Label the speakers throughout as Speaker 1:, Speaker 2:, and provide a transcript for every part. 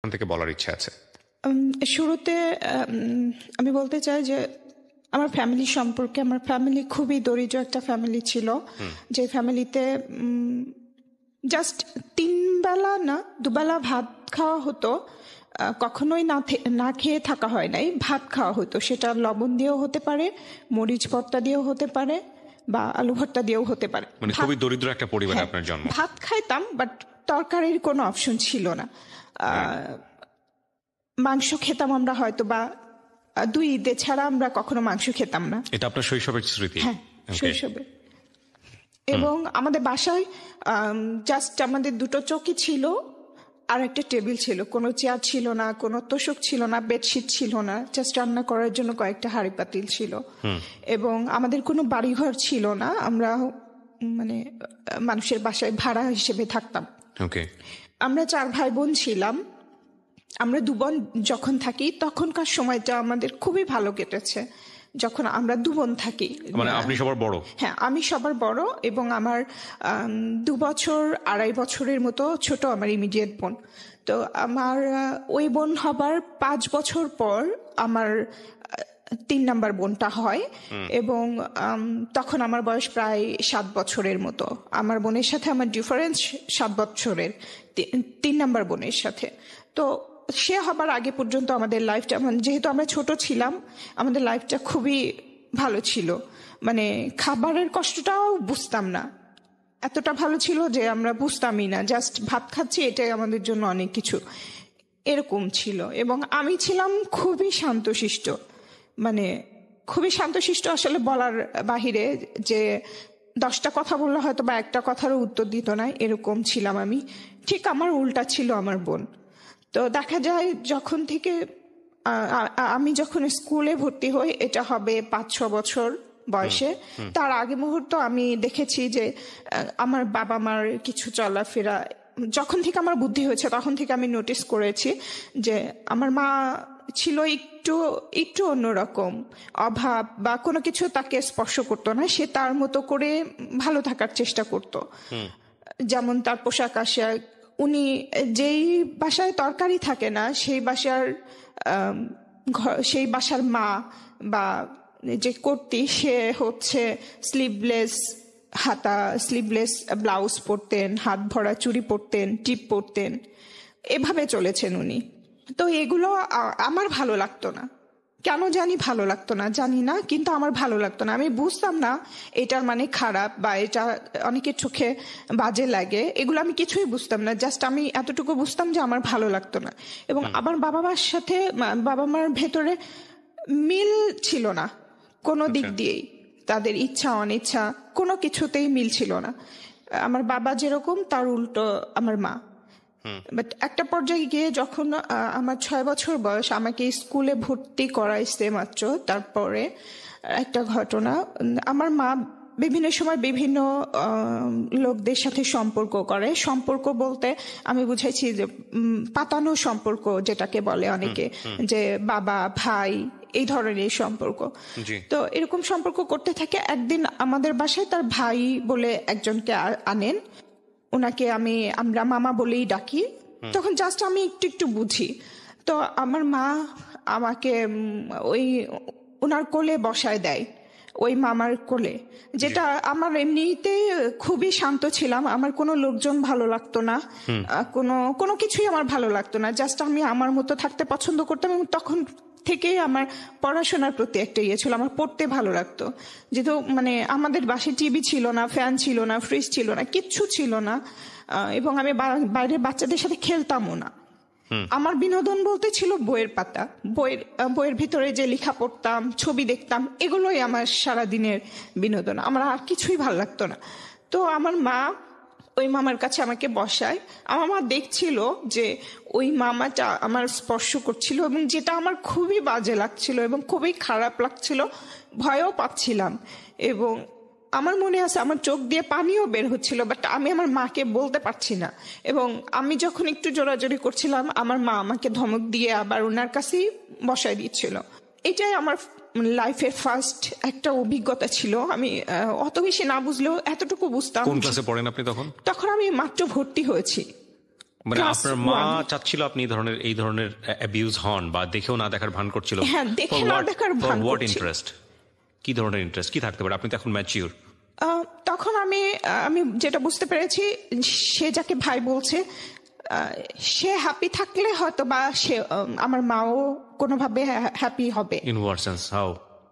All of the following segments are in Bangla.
Speaker 1: থেকে বলার ইচ্ছা আছে?
Speaker 2: শুরুতে আমি বলতে চাই যে আমার ফ্যামিলি সম্পর্কে, আমার ফ্যামিলি খুবই দরিদ্র একটা ফ্যামিলি ছিল, যে ফ্যামিলিতে জাস্ট 3 বেলা না 2 বেলা ভাত খাওয়া হতো। কখনোই না খেয়ে থাকা হয় নাই, ভাত খাওয়া হতো। সেটা লবণ দিয়েও হতে পারে, মরিচ ভর্তা দিয়েও হতে পারে, বা আলু ভর্তা দিয়েও হতে পারে।
Speaker 1: মানে খুবই দরিদ্র একটা পরিবারে আপনার জন্ম।
Speaker 2: ভাত খাইতাম, বাট তরকারির কোনো অপশন ছিল না। মাংস খেতাম আমরা হয়তো বা 2 ঈদে ছাড়া আমরা কখনো মাংস খেতাম না।
Speaker 1: এটা আপনার শৈশবের স্মৃতি?
Speaker 2: হ্যাঁ, শৈশবে। এবং আমাদের বাসায় জাস্ট আমাদের 2টো চৌকি ছিল আর একটা টেবিল ছিল, কোনো চেয়ার ছিল না, কোনো তোষক ছিল না, বেডশিট ছিল না, জাস্ট রান্না করার জন্য কয়েকটা হাঁড়ি পাতিল ছিল। এবং আমাদের কোনো বাড়িঘর ছিল না, আমরা মানে মানুষের বাসায় ভাড়া হিসেবে থাকতাম। আমরা 4 ভাই বোন ছিলাম। আমরা 2 বোন যখন থাকি তখনকার সময়টা আমাদের খুবই ভালো কেটেছে, যখন আমরা 2 বোন থাকি।
Speaker 1: মানে আপনি সবার বড়?
Speaker 2: হ্যাঁ, আমি সবার বড়, এবং আমার 2 বছর 2.5 বছরের মতো ছোট আমার ইমিডিয়েট বোন। তো আমার ওই বোন হবার 5 বছর পর আমার 3 নাম্বার বোনটা হয়, এবং তখন আমার বয়স প্রায় 7 বছরের মতো। আমার বোনের সাথে আমার ডিফারেন্স 7 বছরের, 3 নাম্বার বোনের সাথে। তো সে হবার আগে পর্যন্ত আমাদের লাইফটা, যেহেতু আমরা ছোট ছিলাম, আমাদের লাইফটা খুবই ভালো ছিল। মানে খাবারের কষ্টটাও বুঝতাম না, এতটা ভালো ছিল যে আমরা বুঝতামই না, জাস্ট ভাত খাচ্ছি, এটাই আমাদের জন্য অনেক কিছু, এরকম ছিল। এবং আমি ছিলাম খুবই শান্তশিষ্ট, মানে খুবই শান্তশিষ্ট, আসলে বলার বাহিরে, যে 10টা কথা বললে হয়তো বা একটা কথারও উত্তর দিত না, এরকম ছিলাম আমি। ঠিক আমার উল্টা ছিল আমার বোন। তো দেখা যায় যখন থেকে আমি যখন স্কুলে ভর্তি হই, এটা হবে 5-6 বছর বয়সে, তার আগে মুহূর্ত আমি দেখেছি যে আমার বাবা মার কিছু চলাফেরা, যখন থেকে আমার বুদ্ধি হয়েছে তখন থেকে আমি নোটিস করেছি যে আমার মা ছিল একটু অন্যরকম। অভাব বা কোনো কিছু তাকে স্পর্শ করতো না, সে তার মতো করে ভালো থাকার চেষ্টা করত। যেমন তার পোশাক আশাক, উনি যেই বাসায় তরকারি থাকে না, সেই বাসার মা বা যে কর্ত্রী, সে হচ্ছে স্লিভলেস ব্লাউজ পরতেন, হাত ভরা চুড়ি পরতেন, টিপ পরতেন, এভাবে চলেছেন উনি। তো এগুলো আমার ভালো লাগতো না, কেন জানি ভালো লাগতো না, জানি না, কিন্তু আমার ভালো লাগতো না। আমি বুঝতাম না এটার মানে খারাপ বা এটা অনেকের চোখে বাজে লাগে, এগুলো আমি কিছুই বুঝতাম না। জাস্ট আমি এতটুকু বুঝতাম যে আমার ভালো লাগতো না। এবং আমার বাবা মার সাথে, বাবা মার ভেতরে মিল ছিল না কোনো দিক দিয়েই, তাদের ইচ্ছা অনিচ্ছা কোনো কিছুতেই মিল ছিল না। আমার বাবা যেরকম, তার উল্টো আমার মা। বাট একটা পর্যায়ে গিয়ে যখন আমার 6 বছর বয়স, আমাকে স্কুলে ভর্তি করাইছে মাত্র, তারপরে একটা ঘটনা, আমার মা বিভিন্ন সময় বিভিন্ন লোকদের সাথে সম্পর্ক করে। সম্পর্ক বলতে আমি বুঝাইছি যে পাতানো সম্পর্ক, যেটাকে বলে অনেকে, যে বাবা ভাই, এই ধরনের সম্পর্ক। তো এরকম সম্পর্ক করতে থাকে। একদিন আমাদের বাসায় তার ভাই বলে একজনকে আনেন, ওনাকে আমরা মামা বলেই ডাকি। তখন জাস্ট আমি একটু বুঝি। তো আমার মা আমাকে ওনার কোলে বসায় দেয়, ওই মামার কোলে, যেটা আমার এমনিতে খুবই শান্ত ছিলাম, আমার কোনো লোকজন ভালো লাগতো না, কোনো কিছুই আমার ভালো লাগতো না, জাস্ট আমি আমার মতো থাকতে পছন্দ করতাম। এবং তখন থেকেই আমার পড়াশোনার প্রতি একটা ইয়ে ছিল, আমার পড়তে ভালো লাগতো। যেহেতু মানে আমাদের বাসায় টিভি ছিল না, ফ্যান ছিল না, ফ্রিজ ছিল না, কিচ্ছু ছিল না, এবং আমি বাইরের বাচ্চাদের সাথে খেলতামও না। আমার বিনোদন বলতে ছিল বইয়ের পাতা, বইয়ের ভিতরে যে লেখা পড়তাম, ছবি দেখতাম, এগুলোই আমার সারাদিনের বিনোদন, আমার আর কিছুই ভালো লাগতো না। তো আমার মা ওই মামার কাছে আমাকে বসায়। আমার মা দেখছিল যে ওই মামাটা আমার স্পর্শ করছিল, এবং যেটা আমার খুবই বাজে লাগছিল এবং খুবই খারাপ লাগছিল, ভয়ও পাচ্ছিলাম। এবং আমার মনে আছে আমার চোখ দিয়ে পানিও বের হচ্ছিল, বাট আমি আমার মাকে বলতে পারছি না। এবং আমি যখন একটু জোরাজোরি করছিলাম, আমার মা আমাকে ধমক দিয়ে আবার ওনার কাছেই বসায় দিচ্ছিল। এটাই আমার লাইফের ফার্স্ট একটা অভিজ্ঞতা ছিল। আমি অত বেশি না বুঝলেও এতটুকু বুঝতাম।
Speaker 1: কোন ক্লাসে পড়েন আপনি তখন?
Speaker 2: তখন আমি মাত্র ভর্তি হয়েছি।
Speaker 1: মানে
Speaker 2: Class
Speaker 1: আপনার মা
Speaker 2: 1
Speaker 1: চাচ্ছিল আপনি এই ধরনের অ্যাবিউজ হন, বা দেখেও না দেখার ভান করছিল?
Speaker 2: হ্যাঁ, দেখে না দেখার ভান
Speaker 1: হোয়াট
Speaker 2: করছিল।
Speaker 1: ইন্টারেস্ট, কি ধরনের ইন্টারেস্ট কি থাকতে পারে? আপনি তো এখন ম্যাচিউর।
Speaker 2: তখন আমি যেটা বুঝতে পেরেছি, সে যাকে ভাই বলছে, সে হ্যাপি থাকলে হয়তো বা সে আমার মাও কোনোভাবে হ্যাপি হবে।
Speaker 1: ইন হোয়াট সেন্স, হাউ,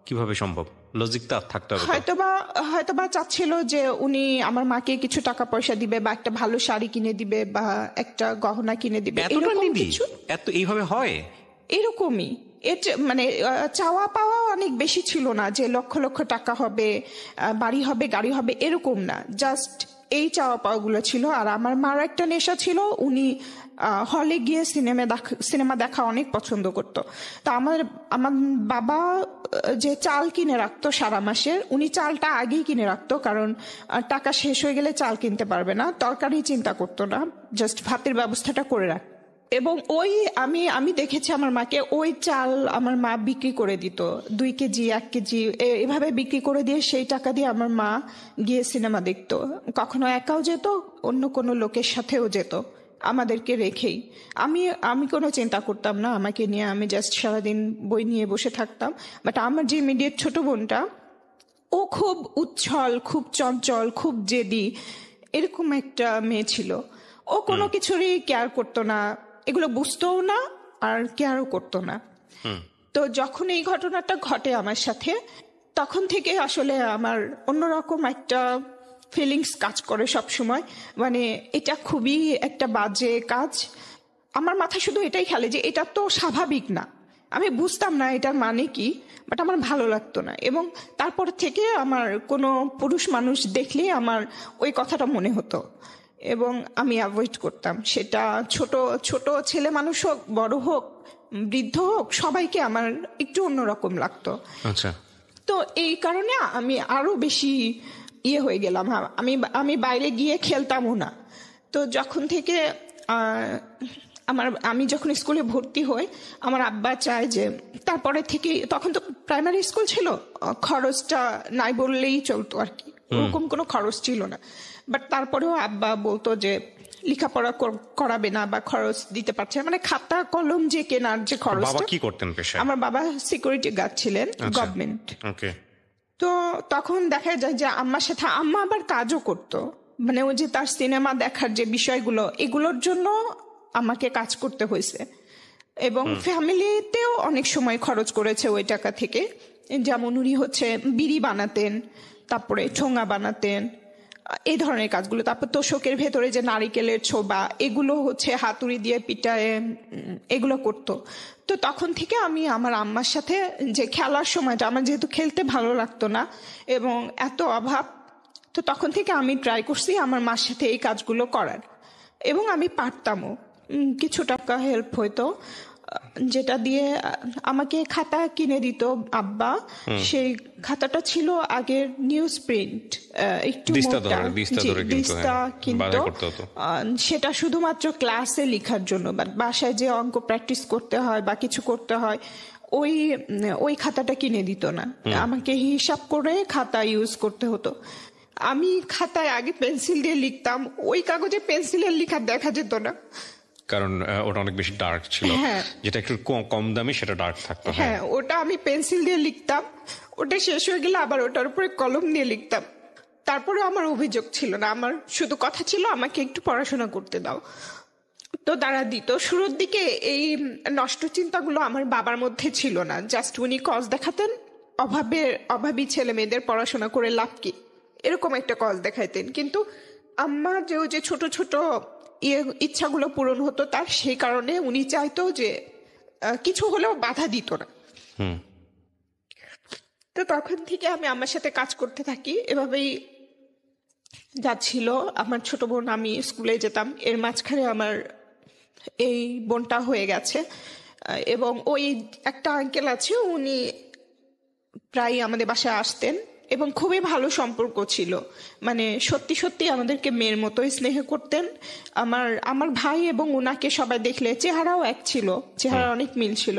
Speaker 1: কিভাবে সম্ভব? লজিকটা থাকতে হবে তো।
Speaker 2: হয়তোবা চাচ্ছিল যে উনি আমার মাকে কিছু টাকা পয়সা দিবে, বা একটা ভালো শাড়ি কিনে দিবে, বা একটা গহনা কিনে দিবে,
Speaker 1: এতটা
Speaker 2: এরকম
Speaker 1: নিডি?
Speaker 2: কিছু।
Speaker 1: এত এইভাবে হয়?
Speaker 2: এরকমই মানে চাওয়া পাওয়া অনেক বেশি ছিল না যে লক্ষ লক্ষ টাকা হবে, বাড়ি হবে, গাড়ি হবে, এরকম না। জাস্ট এই চাওয়া পাওয়াগুলো ছিল। আর আমার মার একটা নেশা ছিল, উনি হলে গিয়ে সিনেমা দেখা অনেক পছন্দ করতো। তা আমার বাবা যে চাল কিনে রাখতো সারা মাসের, উনি চালটা আগেই কিনে রাখতো, কারণ টাকা শেষ হয়ে গেলে চাল কিনতে পারবে না। তরকারি চিন্তা করতো না, জাস্ট ভাতের ব্যবস্থাটা করে রাখ। এবং আমি দেখেছি আমার মাকে, ওই চাল আমার মা বিক্রি করে দিত, 2 কেজি 1 কেজি এভাবে বিক্রি করে দিয়ে সেই টাকা দিয়ে আমার মা গিয়ে সিনেমা দেখতো। কখনো একাও যেত, অন্য কোনো লোকের সাথেও যেত, আমাদেরকে রেখেই। আমি কোনো চিন্তা করতাম না আমাকে নিয়ে, আমি জাস্ট সারাদিন বই নিয়ে বসে থাকতাম। বাট আমার যে ইমিডিয়েট ছোট বোনটা, ও খুব উচ্ছল, খুব চঞ্চল, খুব জেদি, এরকম একটা মেয়ে ছিল। ও কোনো কিছুরই কেয়ার করতো না, এগুলো বুঝতোও না, আর কেয়ারও করতো না। তো যখন এই ঘটনাটা ঘটে আমার সাথে, তখন থেকে আসলে আমার অন্যরকম একটা ফিলিংস কাজ করে সব সময়। মানে এটা খুবই একটা বাজে কাজ। আমার মাথায় শুধু এটাই খেলে যে এটা তো স্বাভাবিক না। আমি বুঝতাম না এটার মানে কি, বাট আমার ভালো লাগতো না। এবং তারপর থেকে আমার কোনো পুরুষ মানুষ দেখলে আমার ওই কথাটা মনে হতো, এবং আমি অ্যাভয়েড করতাম। সেটা ছোট ছোট ছেলে মানুষ হোক, বড় হোক, বৃদ্ধ হোক, সবাইকে আমার একটু অন্যরকম লাগতো।
Speaker 1: আচ্ছা।
Speaker 2: তো এই কারণে আমি আরো বেশি হয়ে গেলাম। আমি বাইরে গিয়ে খেলতামও না। তো যখন থেকে আমি যখন স্কুলে ভর্তি হই, আমার আব্বা চায় যে তারপরে থেকে, তখন তো প্রাইমারি স্কুল ছিল, খরচটা নাই বললেই চলতো আর কি, ওরকম কোনো খরচ ছিল না। বাট তারপরেও আব্বা বলতো যে লেখাপড়া করাবে না, বা খরচ দিতে পারছে না, মানে খাতা কলম যে কেনার যে
Speaker 1: বাবা
Speaker 2: খরচটা।
Speaker 1: কি করতেন পেশায়?
Speaker 2: আমার বাবা সিকিউরিটি গার্ড ছিলেন, গভর্নমেন্ট।
Speaker 1: ওকে।
Speaker 2: তো তখন দেখা যায় যে আম্মার সাথে, আম্মা আবার কাজও করতো, মানে ওই যে তার সিনেমা দেখার যে বিষয়গুলো, এগুলোর জন্য আমাকে কাজ করতে হয়েছে। এবং ফ্যামিলিতেও অনেক সময় খরচ করেছে ওই টাকা থেকে। যেমন উনি বিড়ি বানাতেন, তারপরে ঠোঙা বানাতেন, এই ধরনের কাজগুলো। তারপর তোষকের ভেতরে যে নারিকেলের ছোবা, এগুলো হাতুড়ি দিয়ে পিটায় এগুলো করতো। তো তখন থেকে আমি আমার আম্মার সাথে যে খেলার সময়টা, আমার যেহেতু খেলতে ভালো লাগতো না এবং এত অভাব, তো তখন থেকে আমি ট্রাই করছি আমার মার সাথে এই কাজগুলো করার, এবং আমি পারতামও। কিছু টাকা হেল্প হইতো, যেটা দিয়ে আমাকে খাতা কিনে দিত আব্বা। সেই খাতাটা ছিল আগের নিউজ প্রিন্ট, একটু দিস্তা কিনতো। সেটা শুধুমাত্র ক্লাসে লেখার জন্য, বাসায় যে অঙ্ক প্র্যাকটিস করতে হয় বা কিছু করতে হয়, ওই খাতাটা কিনে দিত না, আমাকে হিসাব করে খাতা ইউজ করতে হতো। আমি খাতায় আগে পেন্সিল দিয়ে লিখতাম, ওই কাগজে পেন্সিলের লেখা দেখা যেত না,
Speaker 1: কারণ ওটা অনেক বেশি ডার্ক ছিল। যেটা একটু কম দামি সেটা ডার্ক থাকতো।
Speaker 2: হ্যাঁ, ওটা আমি পেন্সিল দিয়ে লিখতাম, ওটা শেষ হয়ে গেলে আবার ওটার উপরে কলম দিয়ে লিখতাম। তারপরে আমার অভিযোগ ছিল না, আমার শুধু কথা ছিল আমাকে একটু পড়াশোনা করতে দাও। তো তারা দিত। শুরুর দিকে এই নষ্ট চিন্তাগুলো আমার বাবার মধ্যে ছিল না, জাস্ট উনি কজ দেখাতেন, অভাবী ছেলে মেয়েদের পড়াশোনা করে লাভ কি, এরকম একটা কজ দেখাইতেন। কিন্তু আম্মা যে ছোট ছোট ইচ্ছাগুলো পূরণ হতো তার, সেই কারণে উনি চাইতো যে কিছু হলেও বাধা দিত না। তো তখন থেকে আমি আমার সাথে কাজ করতে থাকি, এভাবেই যাচ্ছিল। আমার ছোট বোন, আমি স্কুলে যেতাম, এর মাঝখানে আমার এই বোনটা হয়ে গেছে। এবং ওই একটা আঙ্কেল আছে, উনি প্রায় আমাদের বাসায় আসতেন এবং খুবই ভালো সম্পর্ক ছিল, মানে সত্যি সত্যি আমাদেরকে মেয়ের মতোই স্নেহ করতেন। আমার ভাই এবং ওনাকে সবাই দেখলে, চেহারাও এক ছিল, চেহারা অনেক মিল ছিল,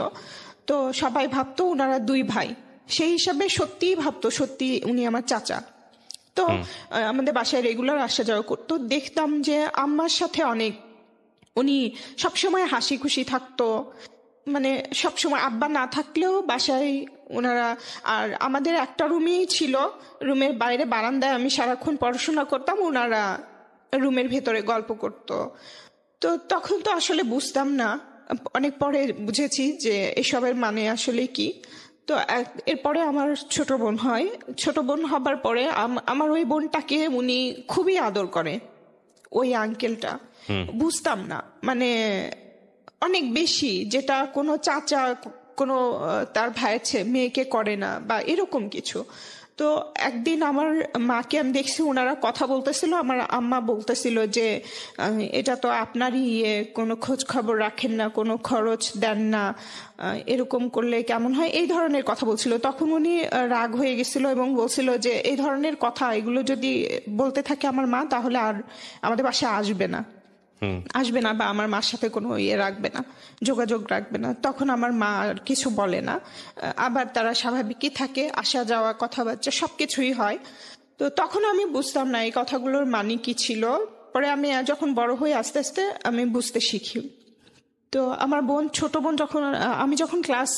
Speaker 2: তো সবাই ভাবতো ওনারা 2 ভাই, সেই হিসাবে সত্যিই ভাবতো সত্যি উনি আমার চাচা। তো আমাদের বাসায় রেগুলার আসা যাওয়া করতো, দেখতাম যে আম্মার সাথে অনেক উনি সবসময় হাসি খুশি থাকতো, মানে সবসময় আব্বা না থাকলেও বাসায় ওনারা। আর আমাদের একটা রুমেই ছিল, রুমের বাইরে বারান্দায় আমি সারাক্ষণ পড়াশোনা করতাম, ওনারা রুমের ভেতরে গল্প করতো। তো তখন তো আসলে বুঝতাম না, অনেক পরে বুঝেছি যে এসবের মানে আসলে কি। তো এরপরে আমার ছোট বোন হয়, ছোট বোন হবার পরে আমার ওই বোনটাকে উনি খুবই আদর করে, ওই আঙ্কেলটা। বুঝতাম না, মানে অনেক বেশি, যেটা কোনো চাচা কোনো তার ভাইয়ের মেয়েকে করে না বা এরকম কিছু। তো একদিন আমার মাকে আমি দেখছি ওনারা কথা বলতেছিল, আমার আম্মা বলতেছিল যে এটা তো আপনারই কোনো খোঁজ খবর রাখেন না, কোনো খরচ দেন না, এরকম করলে কেমন হয়, এই ধরনের কথা বলছিল। তখন উনি রাগ হয়ে গেছিল এবং বলছিল যে এই ধরনের কথা এগুলো যদি বলতে থাকে আমার মা, তাহলে আর আমাদের বাসায় আসবে না বা আমার মার সাথে কোনো রাখবে না, যোগাযোগ রাখবে না। তখন আমার মা আর কিছু বলে না, আবার তারা স্বাভাবিকই থাকে, আসা যাওয়া কথাবার্তা সবকিছুই হয়। তো তখন আমি বুঝতাম না এই কথাগুলোর মানে কি ছিল। পরে আমি যখন বড় হয়ে আস্তে আস্তে আমি বুঝতে শিখি। তো আমার বোন, ছোট বোন, আমি যখন ক্লাস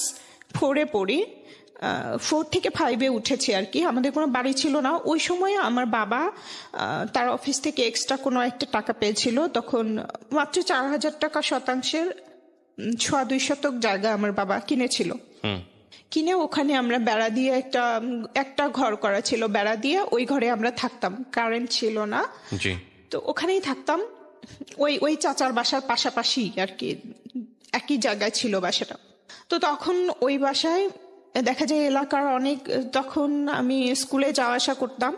Speaker 2: 4-এ পড়ি, 4 থেকে 5-এ উঠেছি আর কি, আমাদের কোনো বাড়ি ছিল না ওই সময়। আমার বাবা তার অফিস থেকে এক্সট্রা কোনো একটা টাকা পেয়েছিল, তখন মাত্র 4,000 টাকা শতাংশের 2 শতক জায়গা আমার বাবা কিনেছিল। কিনে ওখানে আমরা বেড়া দিয়ে একটা ঘর করা ছিল, বেড়া দিয়ে ওই ঘরে আমরা থাকতাম, কারেন্ট ছিল না। তো ওখানেই থাকতাম, ওই চাচার বাসার পাশাপাশি আর কি, একই জায়গায় ছিল বাসাটা। তো তখন ওই বাসায় দেখা যায় এলাকার অনেক, তখন আমি স্কুলে যাওয়া আসা করতাম,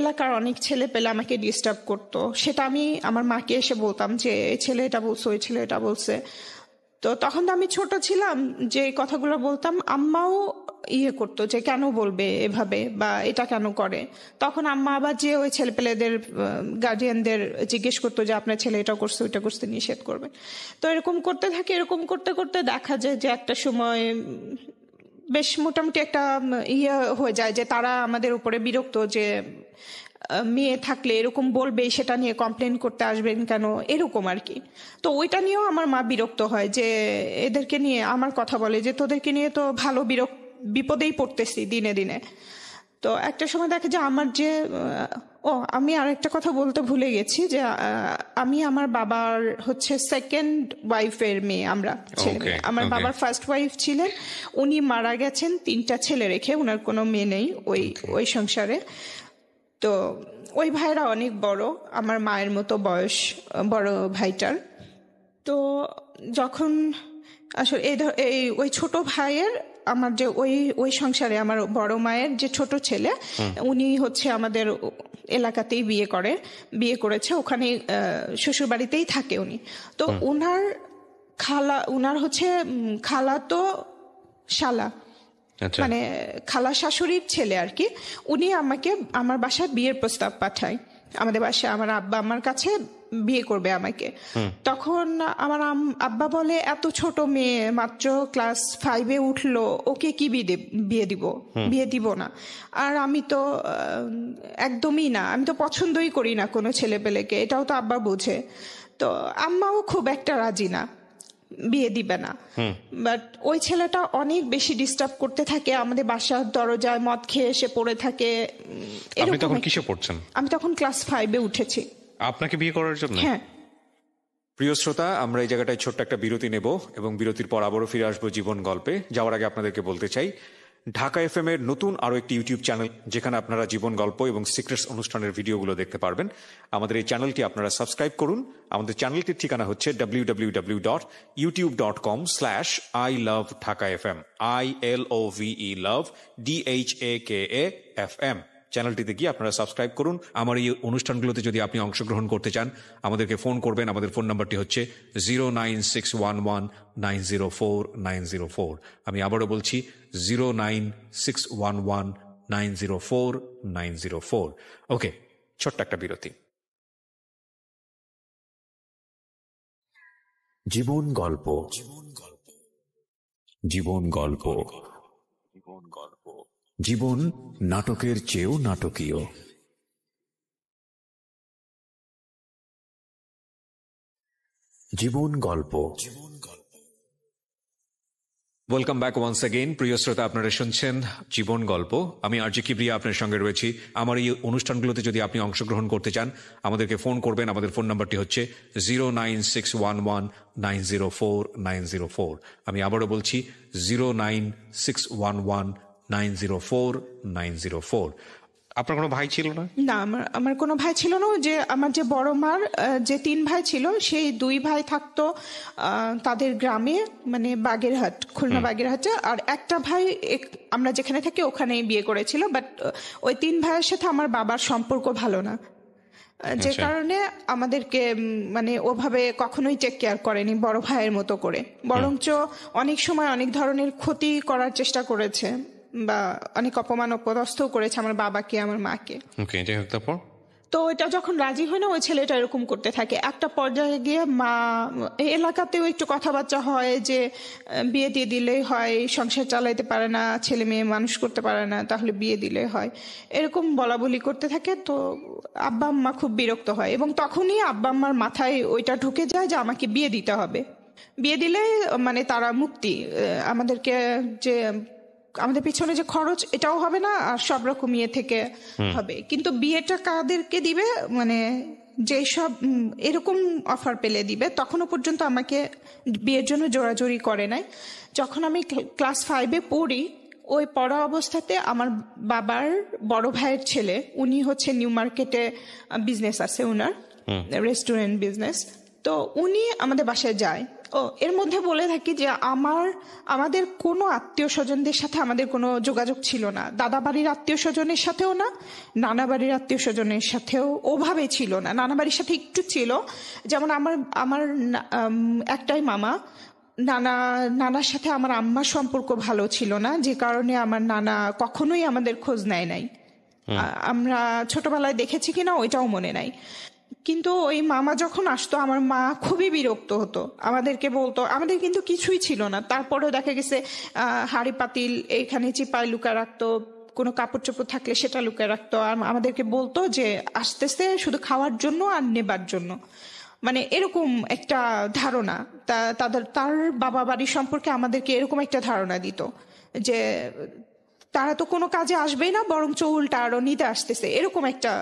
Speaker 2: এলাকার অনেক ছেলে পেলে আমাকে ডিস্টার্ব করতো। সেটা আমি আমার মাকে এসে বলতাম যে এই ছেলে এটা বলছে, ওই ছেলে এটা বলছে। তো তখন তো আমি ছোট ছিলাম, যে কথাগুলো বলতাম আম্মাও করতো যে কেন বলবে এভাবে বা এটা কেন করে। তখন আম্মা আবার যে ওই ছেলেপেলেদের গার্জিয়ানদের জিজ্ঞেস করতো যে আপনার ছেলে এটা করছে ওইটা করতে, নিষেধ করবে। তো এরকম করতে থাকে, এরকম করতে করতে দেখা যায় যে একটা সময় বেশ মোটামুটি একটা হয়ে যায় যে তারা আমাদের উপরে বিরক্ত, যে মেয়ে থাকলে এরকম বলবে, সেটা নিয়ে কমপ্লেন করতে আসবেন কেন, এরকম আর কি। তো ওইটা নিয়েও আমার মা বিরক্ত হয়, যে এদেরকে নিয়ে আমার কথা বলে যে তোদেরকে নিয়ে তো ভালো বিপদেই পড়তেছি দিনে দিনে। তো একটা সময় দেখে যে আমার যে আমি আর একটা কথা বলতে ভুলে গেছি, যে আমি আমার বাবার হচ্ছে সেকেন্ড ওয়াইফের মেয়ে, আমরা ছেলে মেয়ে। আমার বাবার ফার্স্ট ওয়াইফ ছিলেন, উনি মারা গেছেন 3টা ছেলে রেখে, ওনার কোনো মেয়ে নেই ওই সংসারে। তো ওই ভাইরা অনেক বড়, আমার মায়ের মতো বয়স বড় ভাইটার। তো যখন আসলে ওই ছোট ভাইয়ের, আমার যে ওই সংসারে আমার বড় মায়ের যে ছোট ছেলে, উনি হচ্ছে আমাদের এলাকাতেই বিয়ে করেছে, ওখানে শ্বশুর বাড়িতেই থাকে উনি। তো উনার হচ্ছে খালাতো শালা, মানে খালা শাশুড়ির ছেলে আর কি, উনি আমাকে আমার বাসায় বিয়ের প্রস্তাব পাঠায়, আমাদের বাসায় আমার আব্বা আমার কাছে বিয়ে করবে আমাকে। তখন আমার আব্বা বলে এত ছোট মেয়ে, মাত্র ক্লাস 5-এ উঠলো, ওকে কি বিয়ে দিব না। আর আমি তো একদমই না, আমি তো পছন্দই করি না কোনো ছেলে পেলেকে, এটাও তো আব্বা বুঝে। তো আম্মাও খুব একটা রাজি না, বিয়ে দিবে না। বাট ওই ছেলেটা অনেক বেশি ডিস্টার্ব করতে থাকে, আমাদের বাসার দরজায় মদ খেয়ে এসে পড়ে থাকে।
Speaker 1: আপনি তখন কিসে পড়ছেন?
Speaker 2: আমি তখন ক্লাস 5-এ উঠেছি।
Speaker 1: আপনাকে বিয়ে করার জন্য?
Speaker 2: হ্যাঁ।
Speaker 3: প্রিয় শ্রোতা, আমরা এই জায়গাটায় ছোট্ট একটা বিরতি নেব এবং বিরতির পর আবারও ফিরে আসবো জীবন গল্পে। যাওয়ার আগে আপনাদেরকে বলতে চাই, ঢাকা এফএম এর নতুন আরো একটি ইউটিউব চ্যানেল, যেখানে আপনারা জীবন গল্প এবং সিক্রেটস অনুষ্ঠানের ভিডিওগুলো দেখতে পারবেন। আমাদের এই চ্যানেলটি আপনারা সাবস্ক্রাইব করুন। আমাদের চ্যানেলটির ঠিকানা হচ্ছে www.youtube.com/ilovedhakafm, ILOVE love DHAKAFM। চ্যানেলটিতে গিয়ে আপনারা সাবস্ক্রাইব করুন। আমার এই অনুষ্ঠানগুলোতে যদি আপনি অংশগ্রহণ করতে চান, আমাদেরকে ফোন করবেন। আমাদের ফোন নাম্বারটি হচ্ছে 09611904904। আমি আবারও বলছি 09611904904। ওকে, ছোট্ট একটা বিরতি।
Speaker 4: জীবন গল্প, জীবন গল্প, জীবন নাটকের চেয়েও নাটকীয়। জীবন গল্প।
Speaker 3: Welcome back once again. প্রিয় শ্রোতা, আপনারা শুনছেন জীবন গল্প। আমি আরজি কিবরিয়া আপনার সঙ্গে রয়েছি। আমার এই অনুষ্ঠানগুলোতে যদি আপনি অংশগ্রহণ করতে চান, আমাদেরকে ফোন করবেন। আমাদের ফোন নাম্বারটি হচ্ছে 09611904904। আমি আবারও বলছি 09611904904।
Speaker 1: আপনার কোনো ভাই ছিল না?
Speaker 2: না, আমার কোনো ভাই ছিল না। যে আমার যে বড় মার যে 3 ভাই ছিল, সেই 2 ভাই থাকতো তাদের গ্রামে, মানে বাগেরহাট, খুলনা বাগেরহাটে। আর একটা ভাই আমরা যেখানে থাকি ওখানেই বিয়ে করেছিল। বাট ওই 3 ভাইয়ের সাথে আমার বাবার সম্পর্ক ভালো না, যে কারণে আমাদেরকে মানে ওভাবে কখনোই টেক কেয়ার করেনি বড় ভাইয়ের মতো করে। বরঞ্চ অনেক সময় অনেক ধরনের ক্ষতি করার চেষ্টা করেছে বা অনেক অপমান অপদস্থ করেছে আমার বাবাকে, আমার মাকে।
Speaker 1: ওকে, যাই হোক, তারপর
Speaker 2: তো এটা যখন রাজি হয় না, ওই ছেলেটা এরকম করতে থাকে। একটা পর্যায়ে গিয়ে মা, এলাকাতেও একটু কথাবার্তা হয় যে বিয়ে দিয়ে দিলেই হয়, সংসার চালাইতে পারে না, ছেলে মেয়ে মানুষ করতে পারে না, তাহলে বিয়ে দিলে হয়, এরকম বলা বলি করতে থাকে। তো আব্বা আম্মা খুব বিরক্ত হয় এবং তখনই আব্বা আম্মার মাথায় ওইটা ঢুকে যায় যে আমাকে বিয়ে দিতে হবে। বিয়ে দিলে মানে তারা মুক্তি, আমাদেরকে যে আমাদের পিছনে যে খরচ এটাও হবে না, আর সব রকম ইয়ে থেকে হবে। কিন্তু বিয়েটা কাদেরকে দিবে, মানে যেসব এরকম অফার পেলে দিবে। তখনও পর্যন্ত আমাকে বিয়ের জন্য জোরাজোরি করে নাই। যখন আমি ক্লাস 5-এ পড়ি, ওই পড়া অবস্থাতে আমার বাবার বড় ভাইয়ের ছেলে, উনি হচ্ছে নিউ মার্কেটে বিজনেস আছে ওনার, রেস্টুরেন্ট বিজনেস। তো উনি আমাদের বাসায় যায়। এর মধ্যে বলে থাকি যে আমাদের কোনো আত্মীয় স্বজনদের সাথে আমাদের কোনো যোগাযোগ ছিল না। দাদা বাড়ির আত্মীয় স্বজনের সাথেও না, নানা বাড়ির আত্মীয় স্বজনের সাথেও ওভাবে ছিল না। নানা বাড়ির সাথে একটু ছিল, যেমন আমার একটাই মামা, নানার সাথে আমার আম্মার সম্পর্ক ভালো ছিল না, যে কারণে আমার নানা কখনোই আমাদের খোঁজ নেয় নাই। আমরা ছোটবেলায় দেখেছি কিনা ওইটাও মনে নাই। কিন্তু ওই মামা যখন আসতো, আমার মা খুবই বিরক্ত হতো, আমাদেরকে বলতো, আমাদের কিন্তু কিছুই ছিল না, তারপরেও দেখা গেছে হাঁড়ি পাতিল এইখানে চিপায় লুকায় রাখতো, কোনো কাপড় চোপড় থাকলে সেটা লুকায় রাখতো। আর আমাদেরকে বলতো যে আসতেছে শুধু খাওয়ার জন্য আর নেবার জন্য, মানে এরকম একটা ধারণা। তার বাবা বাড়ি সম্পর্কে আমাদেরকে এরকম একটা ধারণা দিত যে তারা তো কোনো কাজে আসবেই না, বরঞ্চ উল্টা আরো নিতে আসতেছে, এরকম একটা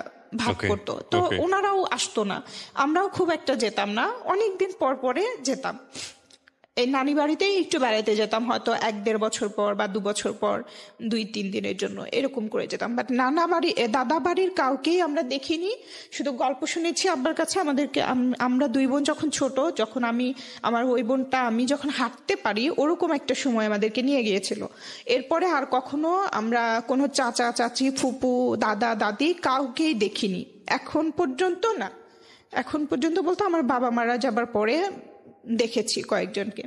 Speaker 2: ভাব করতো। তো ওনারাও আসতো না, আমরাও খুব একটা যেতাম না, অনেকদিন পর পরে যেতাম। এই নানি বাড়িতেই একটু বেড়াতে যেতাম, হয়তো 1-1.5 বছর পর বা 2 বছর পর 2-3 দিনের জন্য এরকম করে যেতাম। বাট দাদা বাড়ির কাউকেই আমরা দেখিনি, শুধু গল্প শুনেছি আব্বার কাছে। আমরা 2 বোন যখন ছোট, যখন আমার ওই বোনটা আমি যখন হাঁটতে পারি, ওরকম একটা সময় আমাদেরকে নিয়ে গিয়েছিল। এরপরে আর কখনো আমরা কোনো চাচা চাচি, ফুপু, দাদা দাদি কাউকেই দেখিনি এখন পর্যন্ত। না, এখন পর্যন্ত বলতে আমার বাবা মারা যাবার পরে দেখেছি কয়েকজনকে।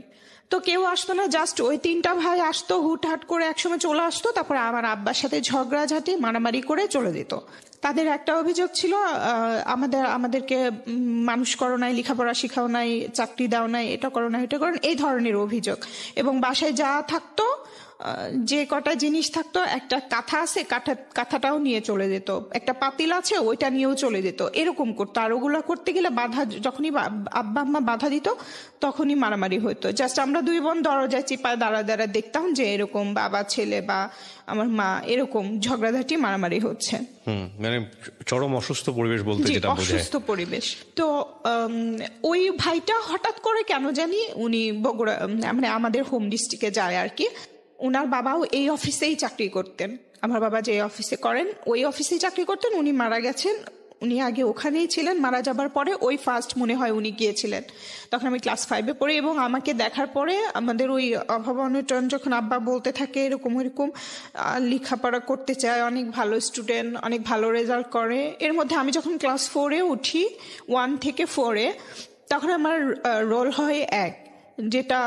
Speaker 2: তো কেউ আসতো না, জাস্ট ওই 3টা ভাই আসতো, হুটহাট করে একসময় চলে আসতো, তারপরে আমার আব্বার সাথে ঝগড়াঝাটি মারামারি করে চলে যেত। তাদের একটা অভিযোগ ছিল, আমাদেরকে মানুষ করো নাই, লেখাপড়া শিখাও নাই, চাকরি দাও নাই, এটা করো না, এটা করো না, এই ধরনের অভিযোগ। এবং বাসায় যা থাকতো, যে কটা জিনিস থাকতো, একটা কাঁথা আছে, কাঁথাটাও নিয়ে চলে যেত, একটা পাতিল আছে ওইটা নিয়েও চলে যেত, এরকম করতো। আর ওগুলা করতে গেলে যখনই আব্বা আম্মা বাধা দিত, তখনই মারামারি হতো। জাস্ট আমরা 2 বোন দরজায় চিপায় দাঁড়া দেখতাম যে এরকম বাবা ছেলে বা আমার মা এরকম ঝগড়াঝাটি মারামারি হচ্ছে।
Speaker 1: মানে চরম অসুস্থ পরিবেশ বলতে যেটা বোঝায়,
Speaker 2: অসুস্থ পরিবেশ। তো ওই ভাইটা হঠাৎ করে কেন জানি উনি বগুড়া, মানে আমাদের হোম ডিস্ট্রিক্টে যায় আর কি। ওনার বাবাও এই অফিসেই চাকরি করতেন, আমার বাবা যে অফিসে করেন ওই অফিসেই চাকরি করতেন। উনি মারা গেছেন, উনি আগে ওখানেই ছিলেন, মারা যাবার পরে ওই ফার্স্ট মনে হয় উনি গিয়েছিলেন। তখন আমি ক্লাস 5-এ পড়ি এবং আমাকে দেখার পরে আমাদের ওই অভাব অনটন যখন আব্বা বলতে থাকে এরকম লেখাপড়া করতে চায়, অনেক ভালো স্টুডেন্ট, অনেক ভালো রেজাল্ট করে। এর মধ্যে আমি যখন ক্লাস 4-এ উঠি, 1 থেকে 4-এ, তখন আমার রোল হয় 1, যেটা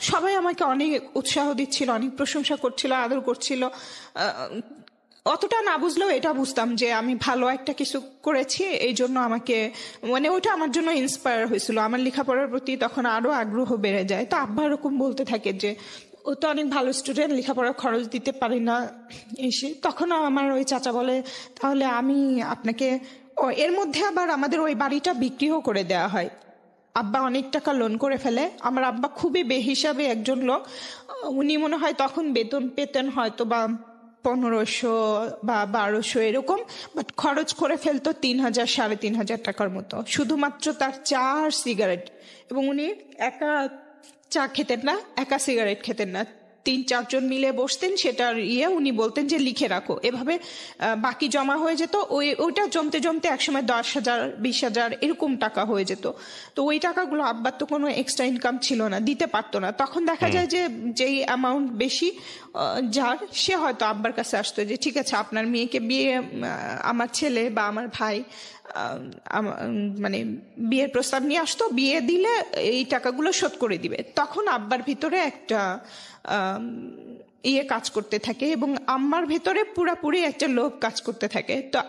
Speaker 2: সবাই আমাকে অনেক উৎসাহ দিচ্ছিল, অনেক প্রশংসা করছিল, আদর করছিল। অতটা না বুঝলেও এটা বুঝতাম যে আমি ভালো একটা কিছু করেছি, এই জন্য আমাকে, মানে ওটা আমার জন্য ইন্সপায়ার হয়েছিল। আমার লেখাপড়ার প্রতি তখন আরো আগ্রহ বেড়ে যায়। তো আব্বা এরকম বলতে থাকে যে ও তো অনেক ভালো স্টুডেন্ট, লেখাপড়ার খরচ দিতে পারি না এসে। তখন আমার ওই চাচা বলে, তাহলে আমি আপনাকে, এর মধ্যে আবার আমাদের ওই বাড়িটা বিক্রিও করে দেওয়া হয়। আব্বা অনেক টাকা লোন করে ফেলে। আমার আব্বা খুবই বেহিসাবে একজন লোক। উনি মনে হয় তখন বেতন পেতেন হয়তো বা 1500 বা 1200 এরকম, বাট খরচ করে ফেলতো 3000 3500 টাকার মতো, শুধুমাত্র তার চা আর সিগারেট। এবং উনি একা চা খেতেন না, একা সিগারেট খেতেন না, 3-4 জন মিলে বসতেন, সেটার উনি বলতেন যে লিখে রাখো। এভাবে বাকি জমা হয়ে যেত। ওইটা জমতে জমতে একসময় 10,000 20,000 এরকম টাকা হয়ে যেত। তো ওই টাকাগুলো আব্বার তো কোনো এক্সট্রা ইনকাম ছিল না, দিতে পারতো না। তখন দেখা যায় যে যেই অ্যামাউন্ট বেশি যার, সে হয়তো আব্বার কাছে আসতো যে ঠিক আছে আপনার মেয়েকে বিয়ে, আমার ছেলে বা আমার ভাই মানে বিয়ের প্রস্তাব নিয়ে আসতো, বিয়ে দিলে এই টাকাগুলো শোধ করে দিবে। তখন আব্বার ভিতরে একটা কাজ করতে থাকে এবং আম্মার ভেতরে পুরাপুরি একটা লোভ কাজ করতে থাকে। তো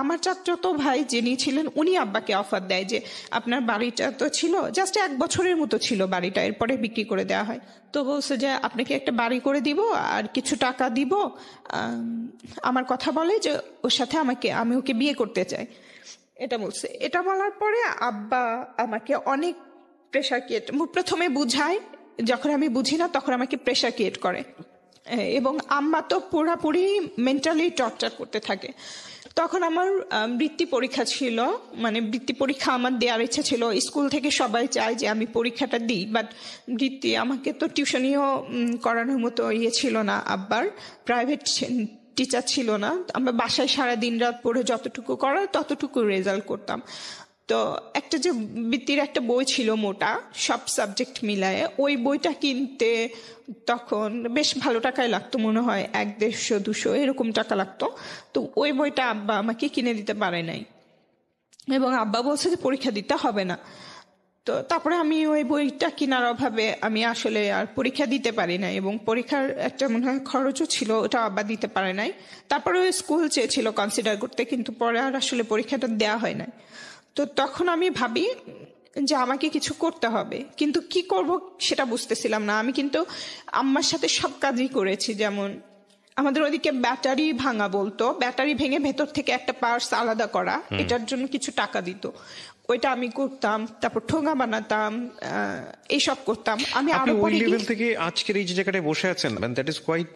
Speaker 2: আমার চাচাতো ভাই যিনি ছিলেন, উনি আব্বাকে অফার দেয় যে আপনার বাড়িটা তো ছিল জাস্ট 1 বছরের মতো ছিল বাড়িটা, এরপরে বিক্রি করে দেওয়া হয়। তো বলছে যে আপনাকে একটা বাড়ি করে দিব আর কিছু টাকা দিব, আমার কথা বলে যে ওর সাথে আমি ওকে বিয়ে করতে চাই, এটা বলছে। এটা বলার পরে আব্বা আমাকে অনেক প্রেশার ক্রিয়েট, প্রথমে বুঝায়, যখন আমি বুঝি না তখন আমাকে প্রেশার ক্রিয়েট করে, এবং আম্মা তো পুরাপুরি মেন্টালি টর্চার করতে থাকে। তখন আমার বৃত্তি পরীক্ষা ছিল, মানে বৃত্তি পরীক্ষা আমার দেওয়ার ইচ্ছা ছিল। স্কুল থেকে সবাই চায় যে আমি পরীক্ষাটা দিই, বাট বৃত্তি আমাকে তো টিউশনিও করানোর মতো ছিল না, আব্বার প্রাইভেট টিচার ছিল না। আমরা বাসায় সারা দিন রাত পড়ে যতটুকু করার ততটুকু রেজাল্ট করতাম। তো একটা যে বৃত্তির একটা বই ছিল মোটা, সব সাবজেক্ট মিলায়ে, ওই বইটা কিনতে তখন বেশ ভালো টাকায় লাগতো, মনে হয় 100-150-200 এরকম টাকা লাগতো। তো ওই বইটা আব্বা আমাকে কিনে দিতে পারে নাই এবং আব্বা বলছে যে পরীক্ষা দিতে হবে না। তো তারপরে আমি ওই বইটা কেনার অভাবে আমি আসলে আর পরীক্ষা দিতে পারি নাই, এবং পরীক্ষার একটা মনে হয় খরচও ছিল, ওটা আব্বা দিতে পারে নাই। তারপরে ওই স্কুল চেয়েছিল কনসিডার করতে, কিন্তু পরে আর আসলে পরীক্ষাটা দেওয়া হয় নাই। তো তখন আমি ভাবি যে আমাকে কিছু করতে হবে, কিন্তু কি করব সেটা বুঝতেছিলাম না। আমি কিন্তু আম্মার সাথে সব কাজই করেছি, যেমন আমাদের ওদিকে ব্যাটারি ভাঙা বলতো, ব্যাটারি ভেঙে ভেতর থেকে একটা পার্টস আলাদা করা, এটার জন্য কিছু টাকা দিত, ওইটা আমি করতাম। তারপর ঠোঙা বানাতাম, এইসব করতাম আমি।
Speaker 1: আপনি
Speaker 2: আরো
Speaker 1: ওই
Speaker 2: পরে
Speaker 1: লেভেল থেকে আজকের এই যে জায়গাটায় বসে আছেন, দ্যাট ইজ কোয়াইট,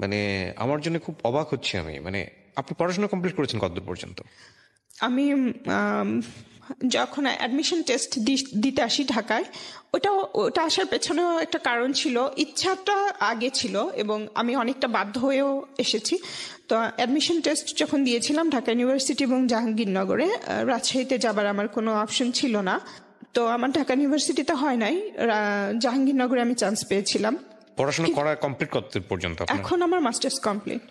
Speaker 1: মানে আমার জন্য খুব অবাক হচ্ছে আমি। মানে আপনি পড়াশোনা কমপ্লিট করেছেন কতদূর পর্যন্ত?
Speaker 2: আমি যখন অ্যাডমিশন টেস্ট দিতে আসি ঢাকায়, ওটা আসার পেছনেও একটা কারণ ছিল, ইচ্ছাটা আগে ছিল এবং আমি অনেকটা বাধ্য হয়েও এসেছি। তো অ্যাডমিশন টেস্ট যখন দিয়েছিলাম ঢাকা ইউনিভার্সিটি এবং জাহাঙ্গীরনগরে, রাজশাহীতে যাবার আমার কোনো অপশন ছিল না। তো আমার ঢাকা ইউনিভার্সিটিতে হয় নাই, জাহাঙ্গীরনগরে আমি চান্স পেয়েছিলাম।
Speaker 1: পড়াশোনা করা কমপ্লিট কতদূর পর্যন্ত আপনার?
Speaker 2: এখন আমার মাস্টার্স কমপ্লিট।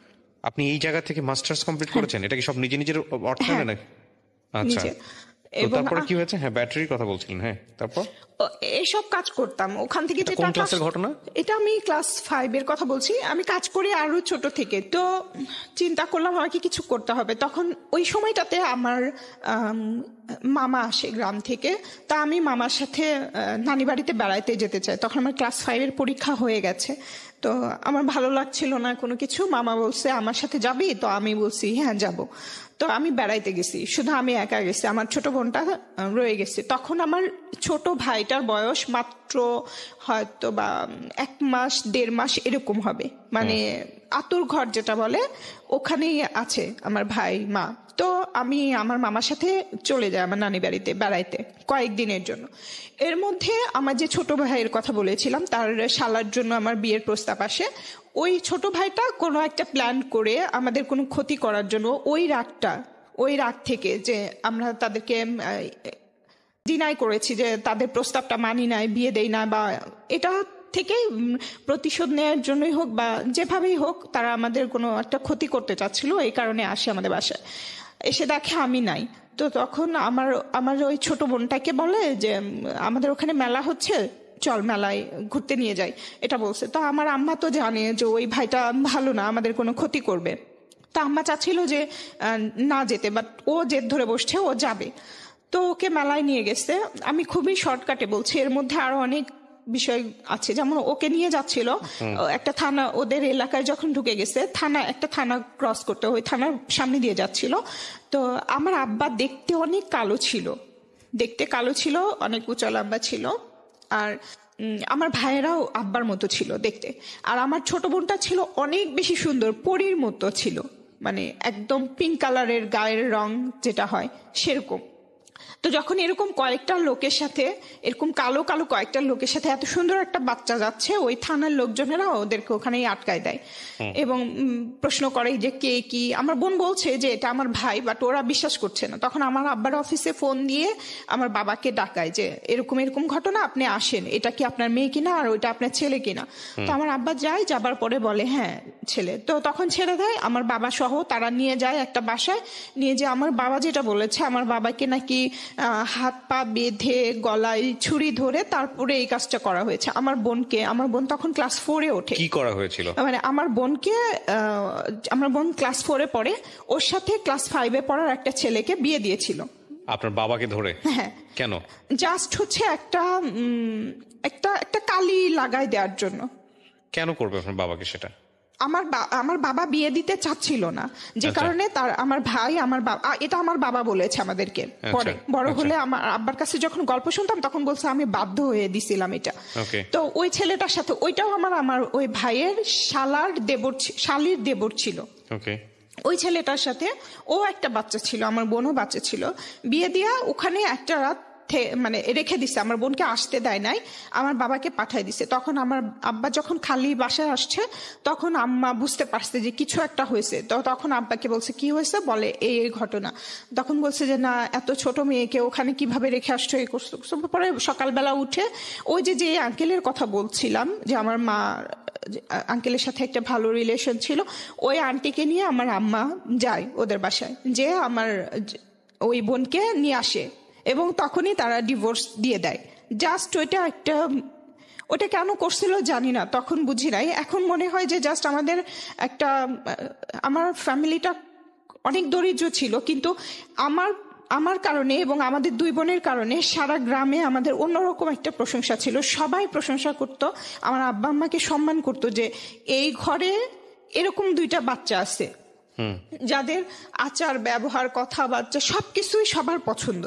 Speaker 1: আপনি এই জায়গা থেকে মাস্টার্স কমপ্লিট করেছেন? এটা কি সব নিজের অর্থায়নে নাকি? আচ্ছা,
Speaker 2: এবং
Speaker 1: তারপরে কি হয়েছে? হ্যাঁ, ব্যাটারির কথা বলছিলেন। হ্যাঁ, তারপর
Speaker 2: এইসব কাজ করতাম ওখান থেকে। যে
Speaker 1: কোন ক্লাসের ঘটনা?
Speaker 2: এটা আমি ক্লাস 5 এর কথা বলছি। আমি কাজ করি আরো ছোট থেকে। তো চিন্তা করলাম আমাকে কিছু করতে হবে। তখন ওই সময়টাতে আমার মামা আসে গ্রাম থেকে, তা আমি মামার সাথে নানি বাড়িতে বেড়াইতে যেতে চাই। তখন আমার ক্লাস 5 এর পরীক্ষা হয়ে গেছে। তো আমার ভালো লাগছিল না কোনো কিছু। মামা বলছে আমার সাথে যাবি? তো আমি বলছি হ্যাঁ যাব। তো আমি বেড়াইতে গেছি, শুধু আমি একা গেছি, আমার ছোট বোনটা রয়ে গেছে। তখন আমার ছোট ভাইটার বয়স মাত্র হয়তো বা 1 মাস 1.5 মাস এরকম হবে, মানে আতুর ঘর যেটা বলে ওখানেই আছে আমার ভাই মা। তো আমি আমার মামার সাথে চলে যাই আমার নানি বাড়িতে বেড়াইতে কয়েকদিনের জন্য। এর মধ্যে আমার যে ছোট ভাইয়ের কথা বলেছিলাম, তার শালার জন্য আমার বিয়ের প্রস্তাব আসে। ওই ছোট ভাইটা কোনো একটা প্ল্যান করে আমাদের কোনো ক্ষতি করার জন্য, ওই রাগ থেকে যে আমরা তাদেরকে ডিনাই করেছি, যে তাদের প্রস্তাবটা মানি নাই, বিয়ে দেই না, বা এটা থেকে প্রতিশোধ নেওয়ার জন্যই হোক বা যেভাবেই হোক, তারা আমাদের কোনো একটা ক্ষতি করতে চাচ্ছিল। এই কারণে আসে আমাদের বাসায়, এসে দেখে আমি নাই। তো তখন আমার ওই ছোট বোনটাকে বলে যে আমাদের ওখানে মেলা হচ্ছে, চল মেলায় ঘুরতে নিয়ে যাই, এটা বলছে। তো আমার আম্মা তো জানে যে ওই ভাইটা ভালো না, আমাদের কোনো ক্ষতি করবে। তা আম্মা চাচ্ছিল যে না যেতে, বাট ও জেদ ধরে বসছে, ও যাবে। তো ওকে মেলায় নিয়ে গেছে। আমি খুবই শর্টকাটে বলছি, এর মধ্যে আরো অনেক বিষয় আছে। যেমন ওকে নিয়ে যাচ্ছিল একটা থানা, ওদের এলাকায় যখন ঢুকে গেছে, একটা থানা ক্রস করতে, ওই থানার সামনে দিয়ে যাচ্ছিল। তো আমার আব্বা দেখতে অনেক কালো ছিল, দেখতে কালো ছিল, অনেক উঁচা লম্বা ছিল। আর আমার ভাইয়েরাও আব্বার মতো ছিল দেখতে। আর আমার ছোট বোনটা ছিল অনেক বেশি সুন্দর, পরীর মতো ছিল, মানে একদম পিঙ্ক কালারের গায়ের রং যেটা হয় সেরকম। তো যখন এরকম কয়েকটা লোকের সাথে, এরকম কালো কালো কয়েকটা লোকের সাথে এত সুন্দর একটা বাচ্চা যাচ্ছে, ওই থানার লোকজনেরা ওদেরকে ওখানেই আটকায় দেয় এবং প্রশ্ন করে যে কে কি। আমার বোন বলছে যে এটা আমার ভাই, বাট ওরা বিশ্বাস করছে না। তখন আমার আব্বার অফিসে ফোন দিয়ে আমার বাবাকে ডাকায় যে এরকম এরকম ঘটনা, আপনি আসেন, এটা কি আপনার মেয়ে কিনা আর ওইটা আপনার ছেলে কিনা। তো আমার আব্বা যায়, যাবার পরে বলে হ্যাঁ ছেলে। তো তখন ছেড়ে দেয়, আমার বাবা সহ তারা নিয়ে যায় একটা বাসায়। নিয়ে যে আমার বাবা যেটা বলেছে, আমার বাবাকে নাকি হাত পা বেঁধে গলায় ছুরি ধরে তারপরে এই কাজটা করা হয়েছে। আমার বোন তখন ক্লাস 4-এ ওঠে।
Speaker 1: কি করা হয়েছিল?
Speaker 2: মানে আমার বোন ক্লাস 4-এ পড়ে, ওর সাথে ক্লাস 5-এ পড়ার একটা ছেলেকে বিয়ে দিয়েছিল।
Speaker 1: আপনার বাবাকে ধরে?
Speaker 2: হ্যাঁ।
Speaker 1: কেন?
Speaker 2: জাস্ট হচ্ছে একটা কালি লাগায় দেওয়ার জন্য।
Speaker 1: কেন করবে আপনার বাবাকে সেটা?
Speaker 2: আমার বাবা বিয়ে দিতে চাচ্ছিল না, যে কারণে আমার ভাই, এটা আমার বাবা বলেছে আমাদেরকে। পরে বড় হলে আমার আব্বার কাছে যখন গল্প শুনতাম তখন বলছে আমি বাধ্য হয়ে দিছিলাম এটা। তো ওই ছেলেটার সাথে, ওইটাও আমার ওই ভাইয়ের শালির দেবর ছিল। ওই ছেলেটার সাথে ও একটা বাচ্চা ছিল, আমার বোনও বাচ্চা ছিল। বিয়ে দিয়া ওখানে একটা রাত মানে রেখে দিছে, আমার বোনকে আসতে দেয় নাই, আমার বাবাকে পাঠাই দিছে। তখন আমার আব্বা যখন খালি বাসায় আসছে তখন আম্মা বুঝতে পারছে যে কিছু একটা হয়েছে। তো তখন আব্বাকে বলছে কি হয়েছে, বলে এই ঘটনা। তখন বলছে যে না, এত ছোট মেয়েকে ওখানে কিভাবে রেখে আসছো, এই করছো। পরে সকালবেলা উঠে ওই যে আঙ্কেলের কথা বলছিলাম, যে আমার মা আঙ্কেলের সাথে একটা ভালো রিলেশন ছিল, ওই আন্টিকে নিয়ে আমার আম্মা যায় ওদের বাসায়, যে আমার ওই বোনকে নিয়ে আসে এবং তখনই তারা ডিভোর্স দিয়ে দেয়। জাস্ট ওটা কেন করছিল জানি না, তখন বুঝি নাই। এখন মনে হয় যে জাস্ট আমার ফ্যামিলিটা অনেক দরিদ্র ছিল, কিন্তু আমার কারণে এবং আমাদের দুই বোনের কারণে সারা গ্রামে আমাদের অন্যরকম একটা প্রশংসা ছিল। সবাই প্রশংসা করত, আমার আব্বা আম্মাকে সম্মান করত যে এই ঘরে এরকম দুইটা বাচ্চা আছে যাদের আচার ব্যবহার কথাবার্তা সবকিছুই সবার পছন্দ।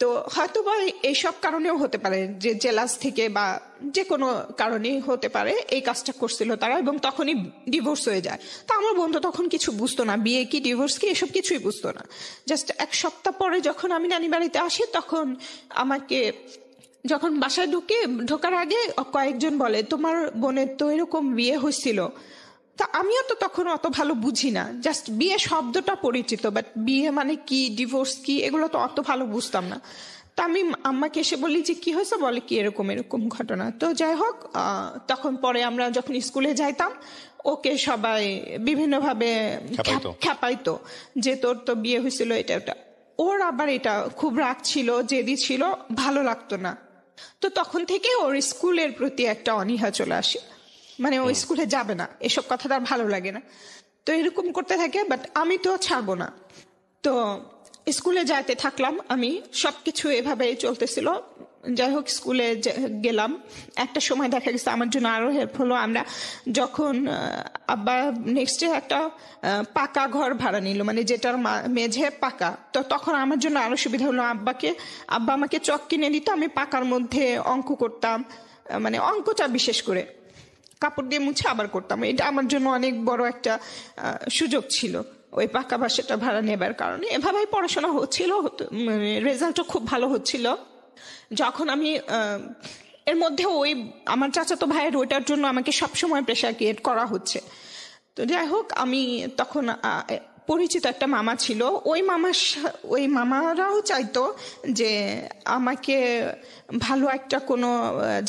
Speaker 2: তো হয়তো বা এইসব কারণেও হতে পারে যে জেলাস থেকে বা যে কোনো কারণেই হতে পারে এই কাজটা করছিল তারা, এবং তখনই ডিভোর্স হয়ে যায়। তো আমার বন্ধু তখন কিছু বুঝতো না, বিয়ে কি ডিভোর্স কি এসব কিছুই বুঝতো না। জাস্ট এক সপ্তাহ পরে যখন আমি নানি বাড়িতে আসি, তখন আমাকে যখন বাসায় ঢোকার আগে কয়েকজন বলে তোমার বোনের তো এরকম বিয়ে হয়েছিল। তা আমিও তো তখন অত ভালো বুঝি না, জাস্ট বিয়ে শব্দটা পরিচিত, বাট বিয়ে মানে কি, ডিভোর্স কি, এগুলো তো অত ভালো বুঝতাম না। তা আমি আম্মাকে এসে বলি যে কি হয়েছে, বলে কি এরকম এরকম ঘটনা। তো যাই হোক, তখন পরে আমরা যখন স্কুলে যাইতাম ওকে সবাই বিভিন্নভাবে খ্যাপাইতো যে তোর তো বিয়ে হয়েছিল এটা ওটা। ওর আবার এটা খুব রাগ ছিল, জেদি ছিল, ভালো লাগতো না। তো তখন থেকে ওর স্কুলের প্রতি একটা অনীহা চলে আসে, মানে ও স্কুলে যাবে না, এসব কথা তার ভালো লাগে না। তো এরকম করতে থাকে, বাট আমি তো ছাড়বো না। তো স্কুলে যাইতে থাকলাম আমি, সবকিছু এভাবে চলতেছিল। যাই হোক, স্কুলে গেলাম, একটা সময় দেখা গেছে আমার জন্য আরো হেল্প হলো। আমরা যখন আব্বা নেক্সট একটা পাকা ঘর ভাড়া নিল, মানে যেটার মেঝে পাকা, তো তখন আমার জন্য আরো সুবিধা হলো। আব্বা আমাকে চক কিনে দিত, আমি পাকার মধ্যে অঙ্ক করতাম, মানে অঙ্কটা বিশেষ করে কাপড় দিয়ে মুছে আবার করতাম। এটা আমার জন্য অনেক বড় একটা সুযোগ ছিল ওই পাকা বাসাটা ভাড়া নেবার কারণে। এভাবেই পড়াশোনা হচ্ছিল, রেজাল্টও খুব ভালো হচ্ছিল। যখন আমি এর মধ্যে ওই আমার চাচাতো ভাইয়ের ওইটার জন্য আমাকে সবসময় প্রেশার ক্রিয়েট করা হচ্ছে। তো যাই হোক, আমি তখন পরিচিত একটা মামা ছিল, ওই মামারাও চাইতো যে আমাকে ভালো একটা কোনো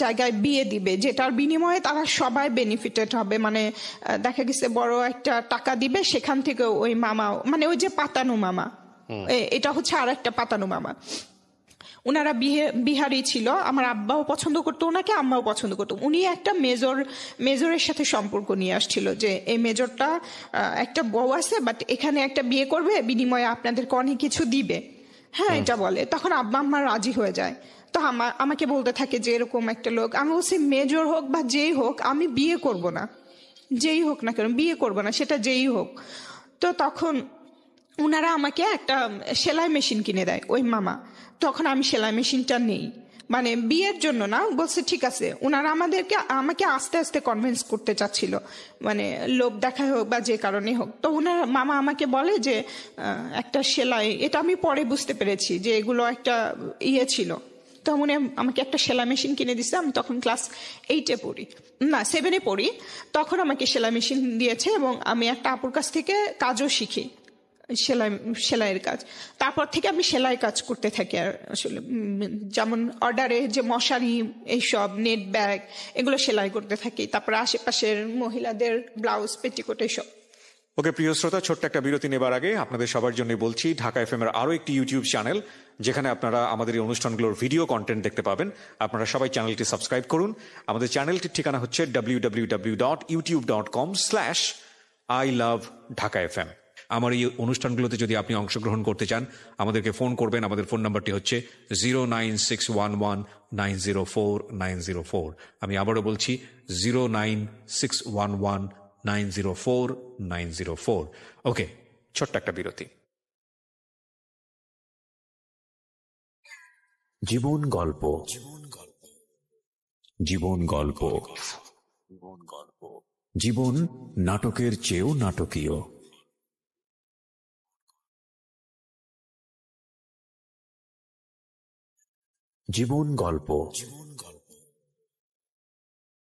Speaker 2: জায়গায় বিয়ে দিবে, যেটার বিনিময়ে তারা সবাই বেনিফিটেড হবে। মানে দেখা গেছে বড় একটা টাকা দিবে, সেখান থেকে ওই মামা, মানে ওই যে পাতানো মামা, এটা হচ্ছে আর একটা পাতানো মামা, ওনারা বিহারি ছিল। আমার আব্বাও পছন্দ করতো ওনাকে, আম্মাও পছন্দ করতো। উনি একটা মেজরের সাথে সম্পর্ক নিয়ে আসছিল যে এই মেজরটা একটা বউ আছে, বাট এখানে একটা বিয়ে করবে, বিনিময়ে আপনাদেরকে অনেক কিছু দিবে। হ্যাঁ, এটা বলে। তখন আব্বা আম্মা রাজি হয়ে যায়। তো আমাকে বলতে থাকে যে এরকম একটা লোক। আমি বলছি মেজর হোক বা যেই হোক, আমি বিয়ে করব না, যেই হোক না কেন বিয়ে করব না, সেটা যেই হোক। তো তখন ওনারা আমাকে একটা সেলাই মেশিন কিনে দেয় ওই মামা। তখন আমি সেলাই মেশিনটা নেই, মানে বিয়ের জন্য না, বলছে ঠিক আছে। ওনারা আমাকে আস্তে আস্তে কনভিন্স করতে চাচ্ছিল, মানে লোভ দেখায় হোক বা যে কারণে হোক। তো ওনার মামা আমাকে বলে যে একটা সেলাই, এটা আমি পরে বুঝতে পেরেছি যে এগুলো একটা ইয়ে ছিল। তো উনি আমাকে একটা সেলাই মেশিন কিনে দিচ্ছে। আমি তখন ক্লাস 8-এ পড়ি, না 7-এ পড়ি। তখন আমাকে সেলাই মেশিন দিয়েছে এবং আমি একটা আপুর কাছ থেকে কাজও শিখি, সেলাইয়ের কাজ। তারপর থেকে আমি সেলাই কাজ করতে থাকি। আর আসলে যেমন অর্ডারে যে মশারি, এইসব নেট ব্যাগ, এগুলো সেলাই করতে থাকি। তারপরে আশেপাশের মহিলাদের ব্লাউজ, পেটিকোট, এইসব।
Speaker 3: ওকে প্রিয় শ্রোতা, ছোট্ট একটা বিরতি নেবার আগে আপনাদের সবার জন্য বলছি, ঢাকা এফএম এর আরো একটি ইউটিউব চ্যানেল যেখানে আপনারা আমাদের এই অনুষ্ঠানগুলোর ভিডিও কন্টেন্ট দেখতে পাবেন। আপনারা সবাই চ্যানেলটি সাবস্ক্রাইব করুন। আমাদের চ্যানেলটির ঠিকানা হচ্ছে www.youtube.com/iloveDhakaFM। আমার এই অনুষ্ঠানগুলোতে যদি আপনি অংশগ্রহণ করতে চান, আমাদেরকে ফোন করবেন। আমাদের ফোন নাম্বারটি হচ্ছে 09611904904। আমি আবারও বলছি 09611904904। ওকে, ছোট্ট একটা বিরতি।
Speaker 4: জীবন গল্প, জীবন গল্প, জীবন নাটকের চেয়েও নাটকীয়। জীবন গল্প।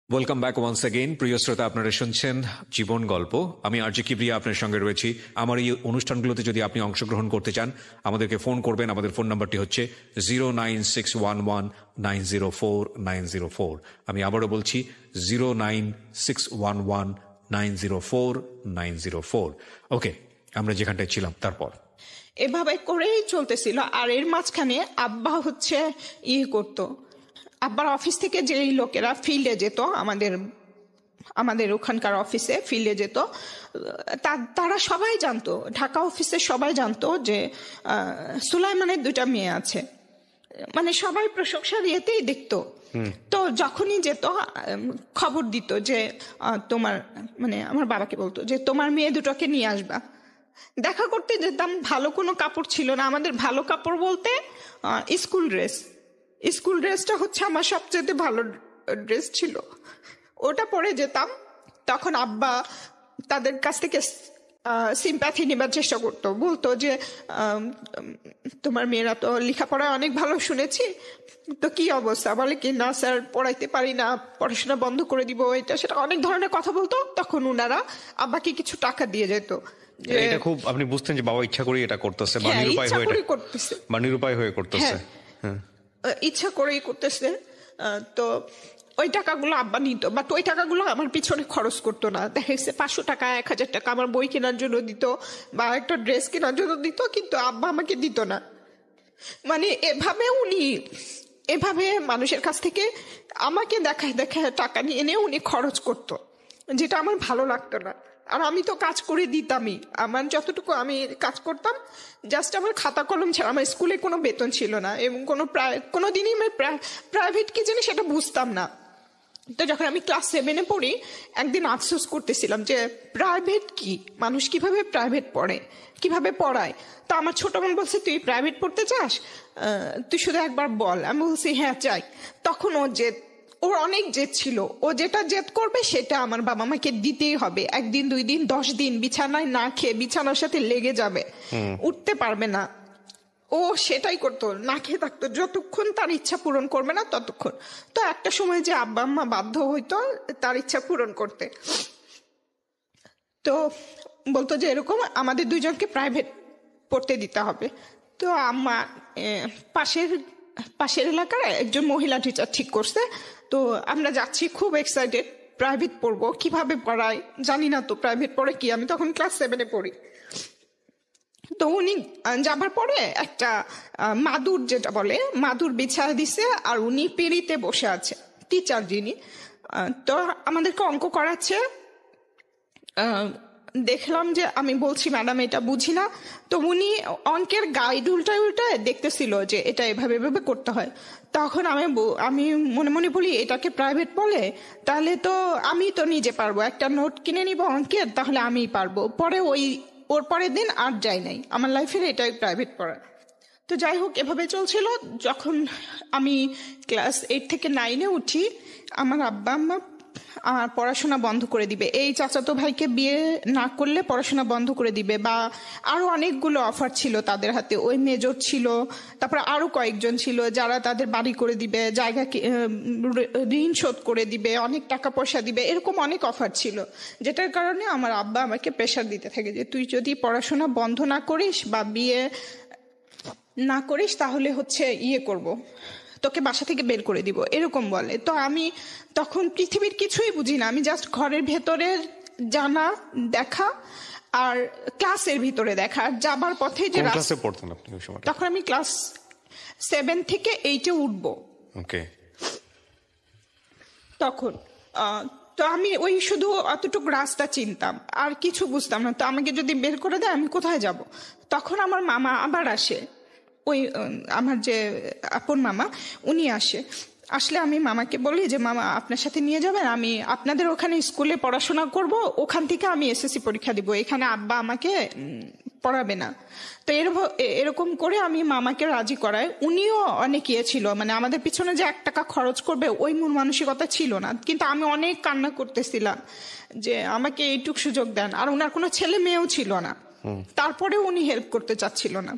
Speaker 3: Welcome back once again. প্রিয় শ্রোতা, আপনারা শুনছেন জীবন গল্প। আমি আরজি কিবরিয়া আপনার সঙ্গে রয়েছি। আমার এই অনুষ্ঠানগুলোতে যদি আপনি অংশগ্রহণ করতে চান, আমাদেরকে ফোন করবেন। আমাদের ফোন নাম্বারটি হচ্ছে 09611904904। আমি আবারও বলছি 09611904904। ওকে, আমরা যেখানটায় ছিলাম তারপর
Speaker 2: এভাবে করেই চলতেছিল। আর এর মাঝখানে আব্বা হচ্ছে করতো, আব্বার অফিস থেকে যেই লোকেরা ফিল্ডে যেত, আমাদের ওখানকার অফিসে ফিল্ডে যেত, তারা সবাই জানতো, ঢাকা অফিসে সবাই জানতো যে সুলাইমানের 2টা মেয়ে আছে। মানে সবাই প্রশংসার ইয়েতেই দেখতো। তো যখনই যেত খবর দিত যে তোমার, মানে আমার বাবাকে বলতো যে তোমার মেয়ে দুটোকে নিয়ে আসবা। দেখা করতে যেতাম। ভালো কোনো কাপড় ছিল না আমাদের। ভালো কাপড় বলতে স্কুল ড্রেসটা হচ্ছে আমার সবচেয়ে ভালো ড্রেস ছিল, ওটা পরে যেতাম। তখন আব্বা তাদের কাছ থেকে সিম্প্যাথি নেবার চেষ্টা করতো, বলতো যে তোমার মেয়েরা তো লেখাপড়া অনেক ভালো শুনেছি, তো কি অবস্থা? বলে কি না স্যার, পড়াইতে পারি না, পড়াশোনা বন্ধ করে দিব, এটা সেটা অনেক ধরনের কথা বলতো। তখন উনারা আব্বাকে কিছু টাকা দিয়ে যেত।
Speaker 1: এটা খুব আপনি বুঝতেন যে বাবা ইচ্ছা করে এটা করতেছে, বা নিরুপায় হয়ে করতেছে।
Speaker 2: ইচ্ছা করেই করতেছে। তো ওই টাকাগুলো আব্বা নিত, বাট ওই টাকাগুলো আমার পিছনে খরচ করতো না। দেখা গেছে 500 টাকা 1000 টাকা আমার বই কেনার জন্য দিত বা একটা ড্রেস কেনার জন্য দিত, কিন্তু আব্বা আমাকে দিত না। মানে এভাবে মানুষের কাছ থেকে আমাকে দেখায় টাকা নিয়ে এনে উনি খরচ করতো, যেটা আমার ভালো লাগতো না। আর আমি তো কাজ করে দিতামই, আমার যতটুকু আমি কাজ করতাম জাস্ট আমার খাতা কলম ছাড়া। আমার স্কুলে কোনো বেতন ছিল না এবং কোনো দিনই আমি প্রাইভেট কি জানি সেটা বুঝতাম না। তো যখন আমি ক্লাস 7-এ পড়ি, একদিন আফসোস করতেছিলাম যে প্রাইভেট কি, মানুষ কিভাবে প্রাইভেট পড়ে, কিভাবে পড়ায়। তো আমার ছোট বোন বলছে তুই প্রাইভেট পড়তে চাস, তুই শুধু একবার বল। আমি বলছি হ্যাঁ চাই। তখন ওর অনেক জেদ ছিল, ও যেটা জেদ করবে সেটা আমার বাবা মাকে দিতেই হবে। 1 দিন 2 দিন 10 দিন বিছানায় না খেয়ে বিছানার সাথে লেগে যাবে, উঠতে পারবে না। ও সেটাই করতো, না খেয়ে থাকতো যতক্ষণ তার ইচ্ছা পূরণ করবে না ততক্ষণ। তো একটা সময় যে আব্বা আম্মা বাধ্য হইতো তার ইচ্ছা পূরণ করতে। তো বলতো যে এরকম আমাদের 2 জনকে প্রাইভেট পড়তে দিতে হবে। তো আম্মা পাশের এলাকার একজন মহিলা টিচার ঠিক করছে। তো আমরা যাচ্ছি, খুব এক্সাইটেড, প্রাইভেট পড়বো। কিভাবে পড়ায় জানি না, তো প্রাইভেট পড়ে কি, আমি তখন ক্লাস 7-এ পড়ি। তো উনি যাবার পরে একটা মাদুর, যেটা বলে মাদুর বিছায় দিছে, আর উনি পিঁড়িতে বসে আছে, টিচার যিনি। তো আমাদেরকে অঙ্ক করাচ্ছে। দেখলাম যে আমি বলছি ম্যাডাম এটা বুঝি না। তো উনি অঙ্কের গাইড উল্টায় দেখতেছিল যে এটা এভাবে করতে হয়। তখন আমি মনে মনে বলি এটাকে প্রাইভেট বলে, তাহলে তো আমি তো নিজে পারবো, একটা নোট কিনে নিব অঙ্কের, তাহলে আমিই পারবো। পরে ওর পরের দিন আর যাই নাই, আমার লাইফের এটাই প্রাইভেট পড়া। তো যাই হোক, এভাবে চলছিল। যখন আমি ক্লাস 8 থেকে 9-এ উঠি, আমার আব্বা আম্মা আমার পড়াশোনা বন্ধ করে দিবে, এই চাচাতো ভাইকে বিয়ে না করলে পড়াশোনা বন্ধ করে দিবে, বা আরো অনেকগুলো অফার ছিল তাদের হাতে। ওই মেজর ছিল, তারপরে আরো কয়েকজন ছিল যারা তাদের বাড়ি করে দিবে, জায়গা ঋণ শোধ করে দিবে, অনেক টাকা পয়সা দিবে, এরকম অনেক অফার ছিল। যেটার কারণে আমার আব্বা আমাকে প্রেশার দিতে থাকে যে তুই যদি পড়াশোনা বন্ধ না করিস বা বিয়ে না করিস তাহলে করব, তোকে বাসা থেকে বের করে দিব, এরকম বলে। তো আমি তখন পৃথিবীর কিছুই বুঝি না, আমি জাস্ট ঘরের ভেতরের জানা দেখা আর ক্লাসের ভিতরে দেখা, আর যাবার পথে যে
Speaker 1: কোন ক্লাসে পড়তেন আপনি ওই সময়?
Speaker 2: তখন আমি ক্লাস 7 থেকে 8-এ উঠবো।
Speaker 1: ওকে।
Speaker 2: তখন তো আমি ওই শুধু অতটুকু রাস্তা চিনতাম, আর কিছু বুঝতাম না। তো আমাকে যদি বের করে দেয় আমি কোথায় যাব? তখন আমার মামা আবার আসে, ওই আমার যে আপন মামা, উনি আসলে আমি মামাকে বলি যে মামা আপনার সাথে নিয়ে যাবেন, আমি আপনাদের ওখানে স্কুলে পড়াশোনা করব, ওখান থেকে আমি এসএসসি পরীক্ষা দিব, এখানে আব্বা আমাকে পড়াবে না। তো এরকম করে আমি মামাকে রাজি করাই। উনিও অনেক ছিল, মানে আমাদের পিছনে যে 1 টাকা খরচ করবে ওই মন মানসিকতা ছিল না, কিন্তু আমি অনেক কান্না করতেছিলাম যে আমাকে এইটুক সুযোগ দেন। আর ওনার কোনো ছেলে মেয়েও ছিল না, তারপরে উনি হেল্প করতে চাচ্ছিল না।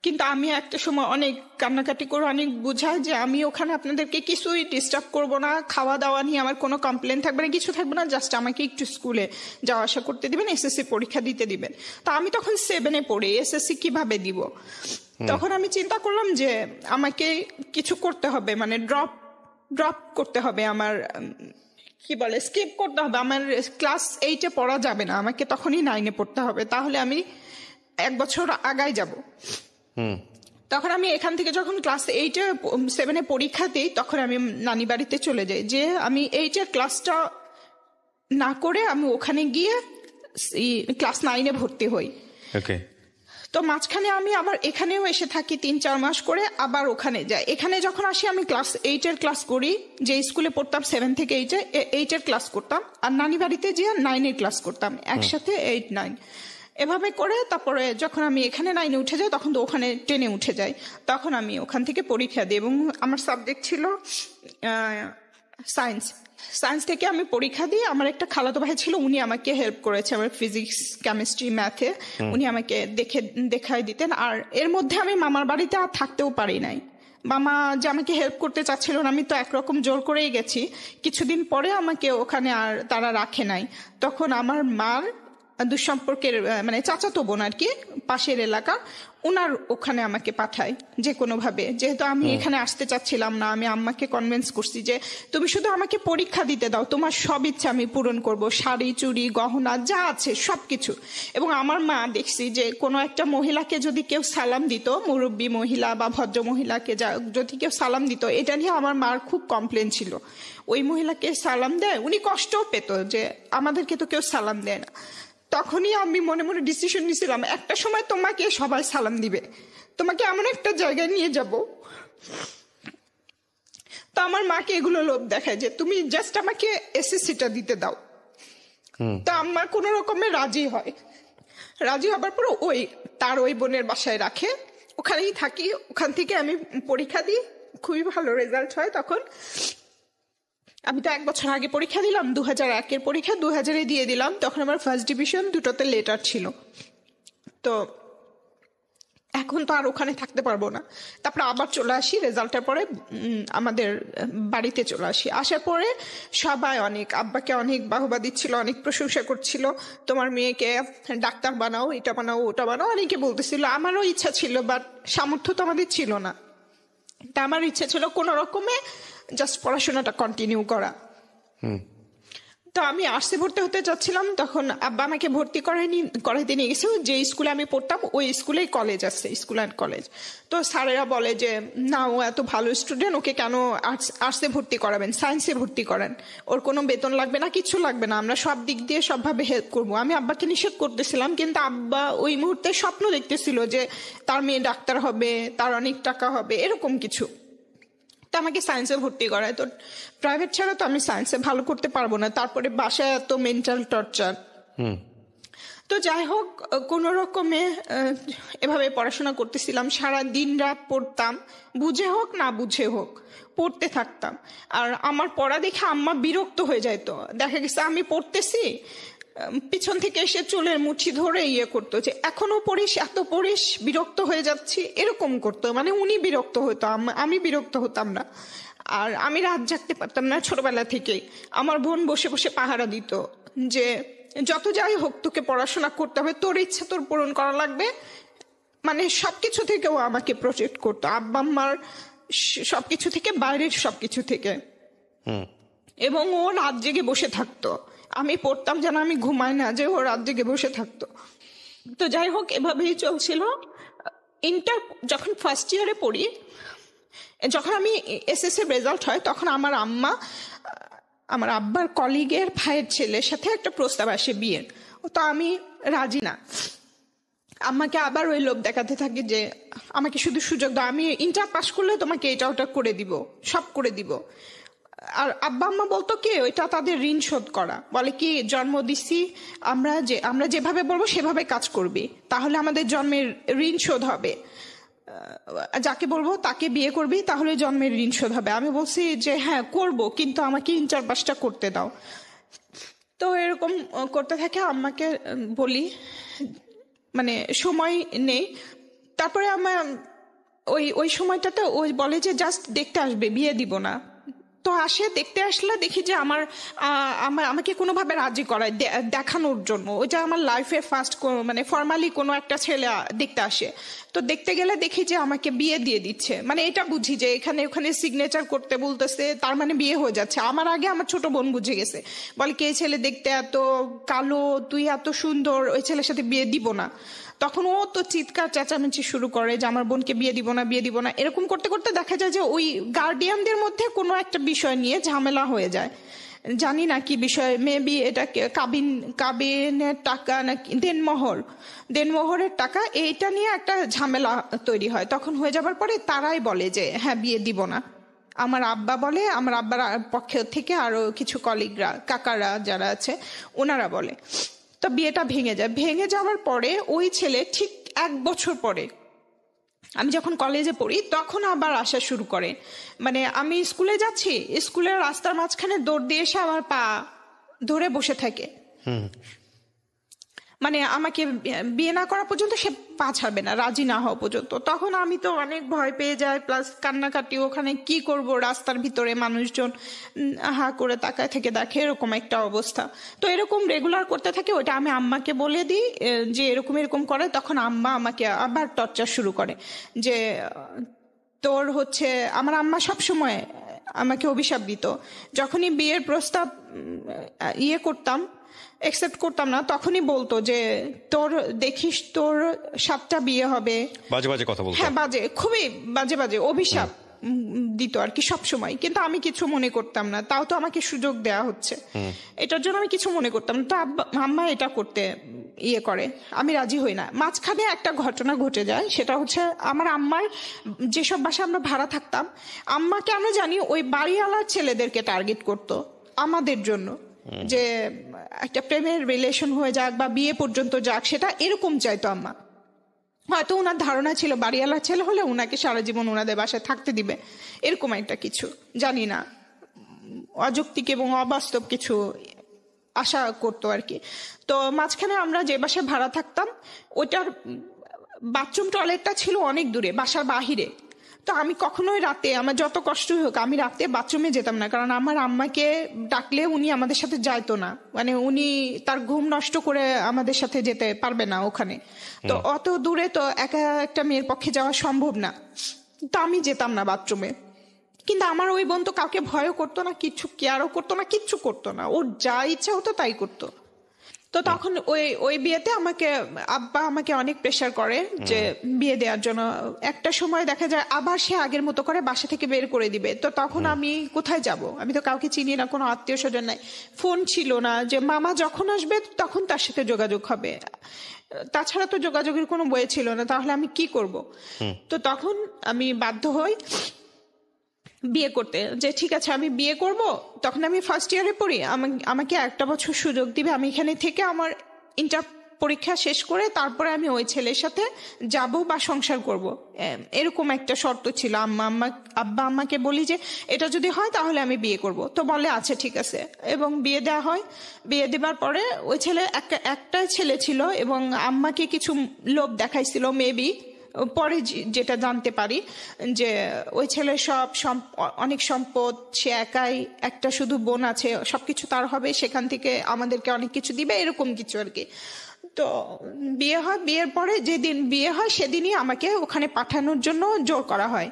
Speaker 2: কিন্তু আমি একটা সময় অনেক কান্নাকাটি করে অনেক বুঝাই যে আমি ওখানে আপনাদেরকে কিছুই ডিস্টার্ব করব না, খাওয়া দাওয়া নিয়ে আমার কোনো কমপ্লেন থাকবে না, কিছু থাকবে না, জাস্ট আমাকে একটু স্কুলে যাওয়া আসা করতে দিবেন, এসএসসি পরীক্ষা দিতে দিবেন। তা আমি তখন 7-এ পড়ি, এসএসসি কিভাবে দিব? তখন আমি চিন্তা করলাম যে আমাকে কিছু করতে হবে, মানে ড্রপ করতে হবে, আমার স্কিপ করতে হবে, আমার ক্লাস 8-এ পড়া যাবে না, আমাকে তখনই 9-এ পড়তে হবে, তাহলে আমি 1 বছর আগায় যাব। তখন আমি এখান থেকে যখন ক্লাস 7-এ পরীক্ষা দিই, তখন আমি নানি বাড়িতে চলে যাই, যে আমি 8-এর ক্লাসটা না করে আমি ওখানে গিয়ে ক্লাস 9-এ ভর্তি হই।
Speaker 1: ওকে।
Speaker 2: তো মাঝখানে আমি আবার এখানেও এসে থাকি 3-4 মাস করে, আবার ওখানে যাই। এখানে যখন আসি আমি ক্লাস 8-এর ক্লাস করি, যে স্কুলে পড়তাম 7 থেকে 8-এর ক্লাস করতাম, আর নানি বাড়িতে গিয়ে 9-এর ক্লাস করতাম, একসাথে 8-9 এভাবে করে। তারপরে যখন আমি এখানে 9-এ উঠে যাই, তখন তো ওখানে 10-এ উঠে যাই, তখন আমি ওখান থেকে পরীক্ষা দিই। এবং আমার সাবজেক্ট ছিল সায়েন্স থেকে আমি পরীক্ষা দিই। আমার একটা খালাতো ভাই ছিল, উনি আমাকে হেল্প করেছে আমার ফিজিক্স, কেমিস্ট্রি, ম্যাথে, উনি আমাকে দেখাই দিতেন। আর এর মধ্যে আমি মামার বাড়িতে আর থাকতেও পারি নাই, মামা যে আমাকে হেল্প করতে চাচ্ছিল না, আমি তো একরকম জোর করেই গেছি। কিছুদিন পরে আমাকে ওখানে আর তারা রাখে নাই, তখন আমার মার দুঃসম্পর্কের মানে চাচাতো বোন আর কি, পাশের এলাকা, ওনার ওখানে আমাকে পাঠায় যে কোনো ভাবে। যেহেতু আমি এখানে আসতে চাচ্ছিলাম না, আমি আম্মাকে কনভিন্স করছি যে তুমি শুধু আমাকে পরীক্ষা দিতে দাও, তোমার সব ইচ্ছা আমি পূরণ করব, শাড়ি, চুড়ি, গহনা যা আছে সবকিছু। এবং আমার মা দেখছি যে কোনো একটা মহিলাকে যদি কেউ সালাম দিত, মুরব্বী মহিলা বা ভদ্র মহিলাকে যদি কেউ সালাম দিত, এটা নিয়ে আমার মার খুব কমপ্লেন ছিল। ওই মহিলাকে সালাম দেয়, উনি কষ্টও পেত যে আমাদেরকে তো কেউ সালাম দেয় না। তখনই আমি মনে মনে ডিসিশন নিয়েছিলাম, একটা সময় তোমাকে সবাই সালাম দিবে, তোমাকে এমন একটা জায়গায় নিয়ে যাব। তো আমার মাকে এগুলো লোভ দেখায় যে তুমি জাস্ট আমাকে এসএসসিটা দিতে দাও। তা আমার কোন রকমে রাজি হয়, রাজি হবার পর তার ওই বোনের বাসায় রাখে, ওখানেই থাকি। ওখান থেকে আমি পরীক্ষা দিই, খুবই ভালো রেজাল্ট হয়। তখন আমি তো 1 বছর আগে পরীক্ষা দিলাম, 2001-এর পরীক্ষা 2000-এ দিয়ে দিলাম। তখন আমার ফার্স্ট ডিভিশন, দুটোতে লেটার ছিল। তো এখন তো আর ওখানে থাকতে পারবো না। তারপরে আবার চলে আসি, রেজাল্টের পরে আমাদের বাড়িতে চলে আসি। আসার পরে সবাই আব্বাকে অনেক বাহবা দিচ্ছিল, অনেক প্রশংসা করছিল, তোমার মেয়েকে ডাক্তার বানাও, এটা বানাও, ওটা বানাও, অনেকে বলতেছিল। আমারও ইচ্ছা ছিল, বাট সামর্থ্য তো আমাদের ছিল না। তা আমার ইচ্ছা ছিল কোনো রকমে জাস্ট পড়াশোনাটা কন্টিনিউ করা। তো আমি আর্টসে ভর্তি হতে চাচ্ছিলাম, তখন আব্বা আমাকে ভর্তি করাইতে নিয়ে গেছে। যে স্কুলে আমি পড়তাম ওই স্কুলেই কলেজ আছে, স্কুল অ্যান্ড কলেজ। তো স্যারেরা বলে যে না, ও এত ভালো স্টুডেন্ট, ওকে কেন আর্টসে ভর্তি করাবেন, সায়েন্সে ভর্তি করেন, ওর কোনো বেতন লাগবে না, কিছু লাগবে না, আমরা সব দিক দিয়ে সবভাবে হেল্প করবো। আমি আব্বাকে নিষেধ করতেছিলাম, কিন্তু আব্বা ওই মুহূর্তে স্বপ্ন দেখতেছিল যে তার মেয়ে ডাক্তার হবে, তার অনেক টাকা হবে, এরকম কিছু। তো আমাকে সায়েন্সে ভর্তি করায়। তো প্রাইভেট ছাড়া তো আমি সায়েন্সে ভালো করতে পারবো না, তারপরে বাসায় এত মেন্টাল টর্চার। তো যাই হোক, কোনো রকমে এভাবে পড়াশোনা করতেছিলাম, সারা দিন রাত পড়তাম, বুঝে হোক না বুঝে হোক পড়তে থাকতাম। আর আমার পড়া দেখে আম্মা বিরক্ত হয়ে যেত। দেখা গেছে আমি পড়তেছি, পিছন থেকে এসে চুলের মুঠি ধরে ইয়ে করতো যে এখনো পড়িস, এত পড়িস, বিরক্ত হয়ে যাচ্ছি, এরকম করতো। মানে উনি বিরক্ত হতো, আমি বিরক্ত হতাম না। আর আমি রাত জাগতে পারতাম না ছোটবেলা থেকেই। আমার বোন বসে বসে পাহারা দিত যে যত যাই হোক তোকে পড়াশোনা করতে হবে, তোর ইচ্ছা তোর পূরণ করা লাগবে। মানে সবকিছু থেকেও আমাকে প্রোটেক্ট করতো, আব্বা আম্মার সবকিছু থেকে, বাইরের সবকিছু থেকে। এবং ও রাত জেগে বসে থাকতো, আমি পড়তাম যেন আমি ঘুমাই না, যে ও রাত জেগে বসে থাকতো। তো যাই হোক, এভাবেই চলছিল। ইন্টার যখন ফার্স্ট ইয়ারে পড়ি, যখন আমি এসএসসি রেজাল্ট হয়, তখন আমার আব্বার কলিগের ভাইয়ের ছেলের সাথে একটা প্রস্তাব আসে বিয়ের। তো আমি রাজি না। আম্মাকে আবার ওই লোভ দেখাতে থাকি যে আমাকে শুধু সুযোগ দাও, আমি ইন্টার পাস করলে তোমাকে এটা ওটা করে দিব, সব করে দিব। আর আব্বা আম্মা বলতো কি, ওইটা তাদের ঋণ শোধ করা। বলে কি, জন্ম দিছি আমরা যেভাবে বলবো সেভাবে কাজ করবি, তাহলে আমাদের জন্মের ঋণ শোধ হবে। যাকে বলবো তাকে বিয়ে করবি, তাহলে জন্মের ঋণ শোধ হবে। আমি বলছি যে হ্যাঁ করব, কিন্তু আমাকে ইন্টার পাসটা করতে দাও। তো এরকম করতে থাকে, আম্মাকে বলি, মানে সময় নেই। তারপরে আমার ওই সময়টাতে ওই বলে যে জাস্ট দেখতে আসবে, বিয়ে দিব না। তো আসে, দেখতে আসলে দেখি যে আমাকে কোনোভাবে রাজি করায় দেখানোর জন্য। ওইটা আমার লাইফের ফার্স্ট, মানে ফর্মালি কোনো একটা ছেলে দেখতে আসে। তো দেখতে গেলে দেখি যে আমাকে বিয়ে দিয়ে দিচ্ছে। মানে এটা বুঝি যে ওখানে সিগনেচার করতে বলতেছে, তার মানে বিয়ে হয়ে যাচ্ছে। আমার আগে আমার ছোট বোন বুঝে গেছে, বলে কে ছেলে দেখতে এত কালো, তুই এত সুন্দর, ওই ছেলের সাথে বিয়ে দিব না। তখন ও তো চিৎকার চেঁচামেচি শুরু করে যে আমার বোনকে বিয়ে দিব না, বিয়ে দিব না। এরকম করতে করতে দেখা যায় যে ওই গার্ডিয়ানদের মধ্যে কোনো একটা বিষয় নিয়ে ঝামেলা হয়ে যায়। জানি না কি বিষয়, মেবি এটা কাবিনের টাকা নাকি দেনমোহরের টাকা, এইটা নিয়ে একটা ঝামেলা তৈরি হয়। তখন হয়ে যাবার পরে তারাই বলে যে হ্যাঁ বিয়ে দিব না। আমার আব্বা বলে, আমার আব্বার পক্ষ থেকে আরো কিছু কলিগরা, কাকারা যারা আছে, ওনারা বলে। তো বিয়েটা ভেঙে যায়। ভেঙে যাওয়ার পরে ওই ছেলে ঠিক 1 বছর পরে, আমি যখন কলেজে পড়ি, তখন আবার আসা শুরু করে। মানে আমি স্কুলে যাচ্ছি, স্কুলের রাস্তার মাঝখানে দৌড় দিয়ে এসে আমার পা ধরে বসে থাকে। মানে আমাকে বিয়ে না করা পর্যন্ত সে পা ছাড়বে না, রাজি না হওয়া পর্যন্ত। তখন আমি তো অনেক ভয় পেয়ে যাই, প্লাস কান্নাকাটি। ওখানে কি করব, রাস্তার ভিতরে মানুষজন হা করে তাকায় থেকে দেখে, এরকম একটা অবস্থা। তো এরকম রেগুলার করতে থাকে। ওইটা আমি আম্মাকে বলে দিই যে এরকম করে। তখন আম্মা আমাকে আবার টর্চার শুরু করে যে তোর হচ্ছে, আমার আম্মা সবসময় আমাকে অভিশাপ দিত। যখনই বিয়ের প্রস্তাব করতাম, একসেপ্ট করতাম না, তখনই বলতো যে তোর দেখিস তোর 7টা বিয়ে হবে।
Speaker 1: বাজে বাজে কথা বলতো।
Speaker 2: হ্যাঁ, বাজে, খুবই বাজে বাজে অভিশাপ দিত আর কি সব সময়। কিন্তু আমি কিছু মনে করতাম না, তাও তো আমাকে সুযোগ দেয়া হচ্ছে, এটার জন্য আমি কিছু মনে করতাম না। তো আম্মা এটা করতে করে, আমি রাজি হই না। মাঝখানে একটা ঘটনা ঘটে যায়, সেটা হচ্ছে আমার আম্মার যেসব বাসা আমরা ভাড়া থাকতাম, আম্মা কেন জানি ওই বাড়িওয়ালার ছেলেদেরকে টার্গেট করতো আমাদের জন্য, যে একটা প্রেমের রিলেশন হয়ে যাক বা বিয়ে পর্যন্ত যাক, সেটা এরকম চাইতো আম্মা। হয়তো ওনার ধারণা ছিল বাড়িওয়ালার ছেলে হলে ওনাকে সারা জীবন ওনাদের বাসায় থাকতে দিবে, এরকম একটা কিছু, জানি না, অযৌক্তিক এবং অবাস্তব কিছু আশা করতো আর কি। তো মাঝখানে আমরা যে বাসায় ভাড়া থাকতাম, ওইটার বাথরুম টয়লেটটা ছিল অনেক দূরে, বাসার বাহিরে। তো আমি কখনোই রাতে, আমার যত কষ্টই হোক, আমি রাতে বাথরুমে যেতাম না, কারণ আমার আম্মাকে ডাকলে উনি আমাদের সাথে যাইতো না। মানে উনি তার ঘুম নষ্ট করে আমাদের সাথে যেতে পারবে না ওখানে। তো অত দূরে তো একা একটা মেয়ের পক্ষে যাওয়া সম্ভব না। তো আমি যেতাম না বাথরুমে। কিন্তু আমার ওই বোন তো কাউকে ভয়ও করতো না, কিচ্ছু কেয়ারও করতো না, কিচ্ছু করতো না, ওর যা ইচ্ছা হতো তাই করতো। তো তখন ওই বিয়েতে আব্বা আমাকে অনেক প্রেশার করে যে বিয়ে দেওয়ার জন্য। একটা সময় দেখা যায় আবার সে আগের মতো করে বাসা থেকে বের করে দিবে। তো তখন আমি কোথায় যাব? আমি তো কাউকে চিনি না, কোনো আত্মীয় স্বজন নাই, ফোন ছিল না যে মামা যখন আসবে তখন তার সাথে যোগাযোগ হবে, তাছাড়া তো যোগাযোগের কোনো বই ছিল না। তাহলে আমি কি করব? তো তখন আমি বাধ্য হই বিয়ে করতে, যে ঠিক আছে আমি বিয়ে করব। তখন আমি ফার্স্ট ইয়ারে পড়ি, আমাকে 1 বছর সুযোগ দিবে, আমি এখানে থেকে আমার ইন্টার পরীক্ষা শেষ করে তারপরে আমি ওই ছেলের সাথে যাব বা সংসার করব, এরকম একটা শর্ত ছিল। আব্বা আম্মাকে বলি যে এটা যদি হয় তাহলে আমি বিয়ে করব, তো বলে আচ্ছা ঠিক আছে, এবং বিয়ে দেওয়া হয়। বিয়ে দেবার পরে ওই ছেলে একটা ছেলে ছিল এবং আম্মাকে কিছু লোভ দেখাইছিল মেবি, পরে যেটা জানতে পারি যে ওই ছেলের অনেক সম্পদ, সে একাই, একটা শুধু বোন আছে, সবকিছু তার হবে, সেখান থেকে আমাদেরকে অনেক কিছু দিবে, এরকম কিছু আর কি। তো বিয়ে হয়, বিয়ের পরে যেদিন বিয়ে হয় সেদিনই আমাকে ওখানে পাঠানোর জন্য জোর করা হয়।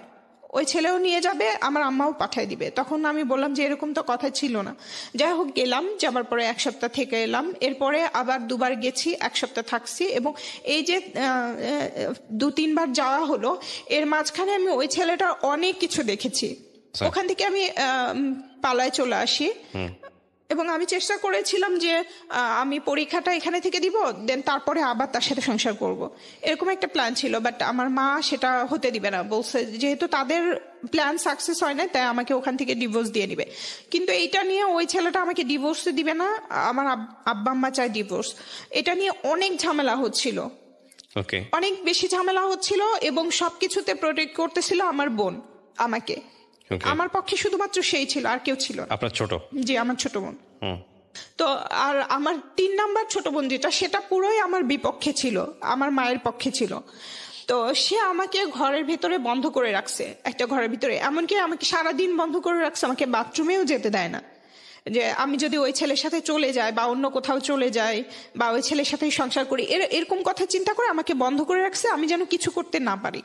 Speaker 2: ওই ছেলেও নিয়ে যাবে, আমার আম্মাও পাঠায় দিবে। তখন আমি বললাম যে এরকম তো কথা ছিল না। যাই হোক গেলাম, যাবার পরে 1 সপ্তাহ থেকে এলাম, এরপরে আবার 2বার গেছি, 1 সপ্তাহ থাকছি, এবং এই যে 2-3 বার যাওয়া হলো, এর মাঝখানে আমি ওই ছেলেটার অনেক কিছু দেখেছি। ওখান থেকে আমি পালায় চলে আসি, এবং আমি চেষ্টা করেছিলাম যে আমি পরীক্ষাটা এখানে থেকে দিব, দেন তারপরে আবার তার সাথে সংসার করব, এরকম একটা প্ল্যান ছিল। বাট আমার মা সেটা হতে দিবে না, বলছে যেহেতু তাদের প্ল্যান সাকসেস হয় না তাই আমাকে ওখান থেকে ডিভোর্স দিয়ে দিবে। কিন্তু এইটা নিয়ে ওই ছেলেটা আমাকে ডিভোর্স দিবে না, আমার আব্বা আম্মা চায় ডিভোর্স। এটা নিয়ে অনেক ঝামেলা হচ্ছিল, অনেক বেশি ঝামেলা হচ্ছিল, এবং সবকিছুতে প্রোটেক্ট করতেছিল আমার বোন আমাকে। আমার পক্ষে শুধুমাত্র সেই ছিল, আর কেউ ছিল না।
Speaker 1: আপনার ছোট? জি,
Speaker 2: আমার ছোট বোন। তো আর আমার 3 নাম্বার ছোট বোন যেটা, সেটা পুরোই আমার বিপক্ষে ছিল, আমার মায়ের পক্ষে ছিল। তো সে আমাকে ঘরের ভেতরে বন্ধ করে রাখছে, একটা ঘরের ভিতরে, এমনকি আমাকে সারাদিন বন্ধ করে রাখছে, আমাকে বাথরুমেও যেতে দেয় না। যে আমি যদি ওই ছেলের সাথে চলে যাই বা অন্য কোথাও চলে যাই বা ওই ছেলের সাথে সংসার করি, এরকম কথা চিন্তা করে আমাকে বন্ধ করে রাখছে, আমি যেন কিছু করতে না পারি।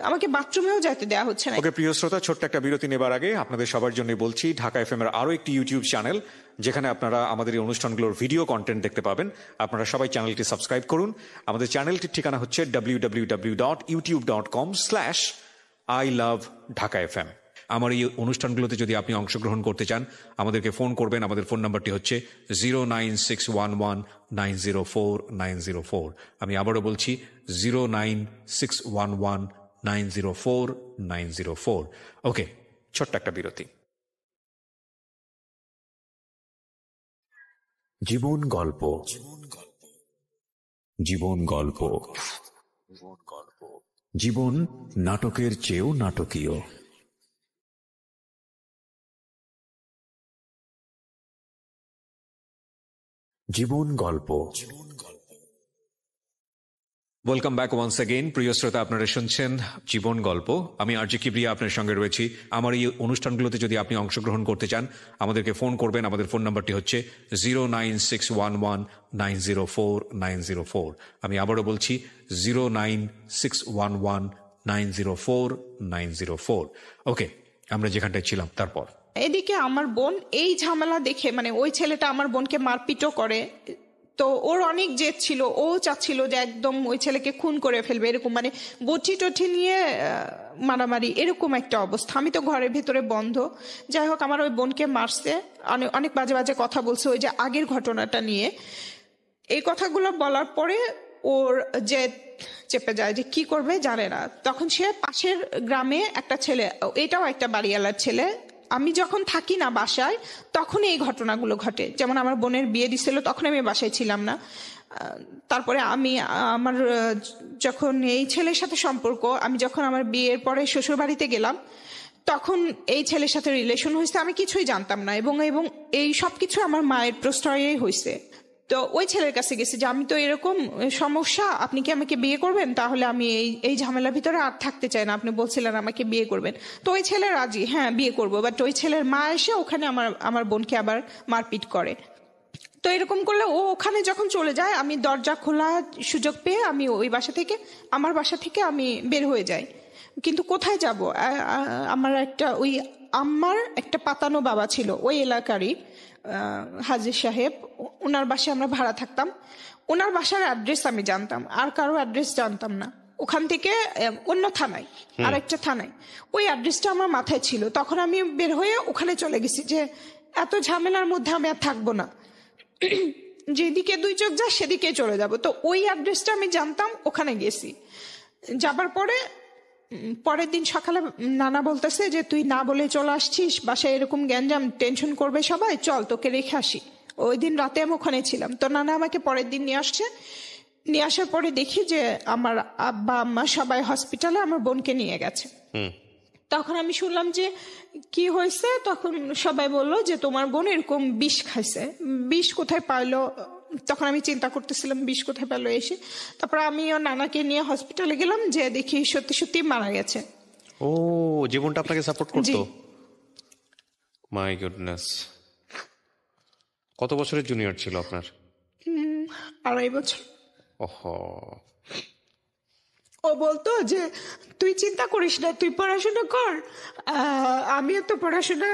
Speaker 2: আমাকে বাথরুমেও যেতে দেওয়া হচ্ছে না।
Speaker 3: ওকে প্রিয় শ্রোতা, ছোট্ট একটা বিরতি নেবার আগে আপনাদের সবার জন্য বলছি, ঢাকা এফএম এর আরো একটি ইউটিউব চ্যানেল যেখানে আপনারা আমাদের এই অনুষ্ঠানগুলোর ভিডিও কন্টেন্ট দেখতে পাবেন। আপনারা সবাই চ্যানেলটি সাবস্ক্রাইব করুন। আমাদের চ্যানেলটির ঠিকানা হচ্ছে www.youtube.com/iloveDhakaFM। আমার এই অনুষ্ঠানগুলোতে যদি আপনি অংশগ্রহণ করতে চান, আমাদেরকে ফোন করবেন। আমাদের ফোন নাম্বারটি হচ্ছে 09611904904। আমি আবারও বলছি 09611904904। ওকে, ছোট্ট একটা বিরতি।
Speaker 4: জীবন গল্প, জীবন গল্প, জীবন নাটকের চেয়েও নাটকীয়। জীবন গল্প।
Speaker 3: Welcome back once again. প্রিয় শ্রোতা, আপনারা শুনছেন জীবন গল্প। আমি আরজে কিবরিয়া আপনার সঙ্গে রয়েছি। আমার এই অনুষ্ঠানগুলোতে যদি আপনি অংশগ্রহণ করতে চান, আমাদেরকে ফোন করবেন। আমাদের ফোন নাম্বারটি হচ্ছে 09611904904। আমি আবারও বলছি 09611904904। ওকে, আমরা যেখানটায় ছিলাম তারপর।
Speaker 2: এদিকে আমার বোন এই ঝামেলা দেখে, মানে ওই ছেলেটা আমার বোনকে মারপিটও করে, তো ওর অনেক জেদ ছিল, ও চাচ্ছিল যে একদম ওই ছেলেকে খুন করে ফেলবে, এরকম মানে বটি টটি নিয়ে মারামারি, এরকম একটা অবস্থা। আমি তো ঘরের ভেতরে বন্ধ। যাই হোক, আমার ওই বোনকে মারছে, অনেক বাজে বাজে কথা বলছে ওই যে আগের ঘটনাটা নিয়ে। এই কথাগুলো বলার পরে ওর জেদ চেপে যায়, যে কি করবে জানে না। তখন সে পাশের গ্রামে একটা ছেলে, এটাও একটা বাড়িওয়ালার ছেলে, আমি যখন থাকি না বাসায় তখন এই ঘটনাগুলো ঘটে। যেমন আমার বোনের বিয়ে দিছিল, তখন আমি বাসায় ছিলাম না। তারপরে আমার যখন এই ছেলের সাথে সম্পর্ক, আমি যখন আমার বিয়ের পরে শ্বশুর বাড়িতে গেলাম, তখন এই ছেলের সাথে রিলেশন হয়েছে, আমি কিছুই জানতাম না, এবং এই সবকিছু আমার মায়ের প্রশ্রয়েই হয়েছে। তো ওই ছেলের কাছে গেছি যে আমি তো এরকম সমস্যা, আপনি কি আমাকে বিয়ে করবেন? তাহলে আমি এই ঝামেলার ভিতরে আর থাকতে চাই না, আপনি বলছিলেন আমাকে বিয়ে করবেন। তো ওই ছেলে রাজি, হ্যাঁ বিয়ে করবো। বাট ওই ছেলের মা এসে ওখানে আমার বোনকে আবার মারপিট করে। তো এরকম করলে ও ওখানে যখন চলে যায়, আমি দরজা খোলা সুযোগ পেয়ে আমি ওই আমার বাসা থেকে আমি বের হয়ে যাই। কিন্তু কোথায় যাব? আমার একটা পাতানো বাবা ছিল ওই এলাকারই, হাজির সাহেব, ওনার বাসায় আমরা ভাড়া থাকতাম। ওনার বাসার অ্যাড্রেস আমি জানতাম, আর কারো অ্যাড্রেস জানতাম না। ওখান থেকে অন্য থানায়, আর একটা থানায় ওই অ্যাড্রেসটা আমার মাথায় ছিল। তখন আমি বের হয়ে ওখানে চলে গেছি যে এত ঝামেলার মধ্যে আমি আর থাকবো না, যেদিকে 2 চোখ যায় সেদিকে চলে যাব। তো ওই অ্যাড্রেসটা আমি জানতাম, ওখানে গেছি। যাবার পরের দিন সকালে নানা বলতেছে যে তুই না বলে চলে আসছিস, বাসায় এরকম গ্যাঞ্জাম, টেনশন করবে সবাই, চল তোকে রেখে আসি। ওই দিন রাতে আমি ওখানে ছিলাম। তো নানা আমাকে পরের দিন নিয়ে আসছে। নিয়ে আসার পরে দেখি যে আমার আব্বা আম্মা সবাই হসপিটালে আমার বোনকে নিয়ে গেছে। তখন আমি শুনলাম যে কি হয়েছে, তখন সবাই বলল যে তোমার বোন এরকম বিষ খাইছে। বিষ কোথায় পাইলো, তখন আমি চিন্তা করতেছিলাম বিষ কোথায় পেলো এসে। তারপর আমিও নানাকে নিয়ে হসপিটালে গেলাম, যে দেখি সত্যি সত্যি মারা গেছে।
Speaker 1: ও, জীবনটা আপনাকে সাপোর্ট
Speaker 2: জি।
Speaker 1: করতো? My goodness. কত বছরের জুনিয়র ছিল আপনার?
Speaker 2: 2.5 বছর।
Speaker 1: ওহো।
Speaker 2: ও বলতো যে তুই চিন্তা করিস না, তুই পড়াশোনা কর। আমিও তো পড়াশোনা,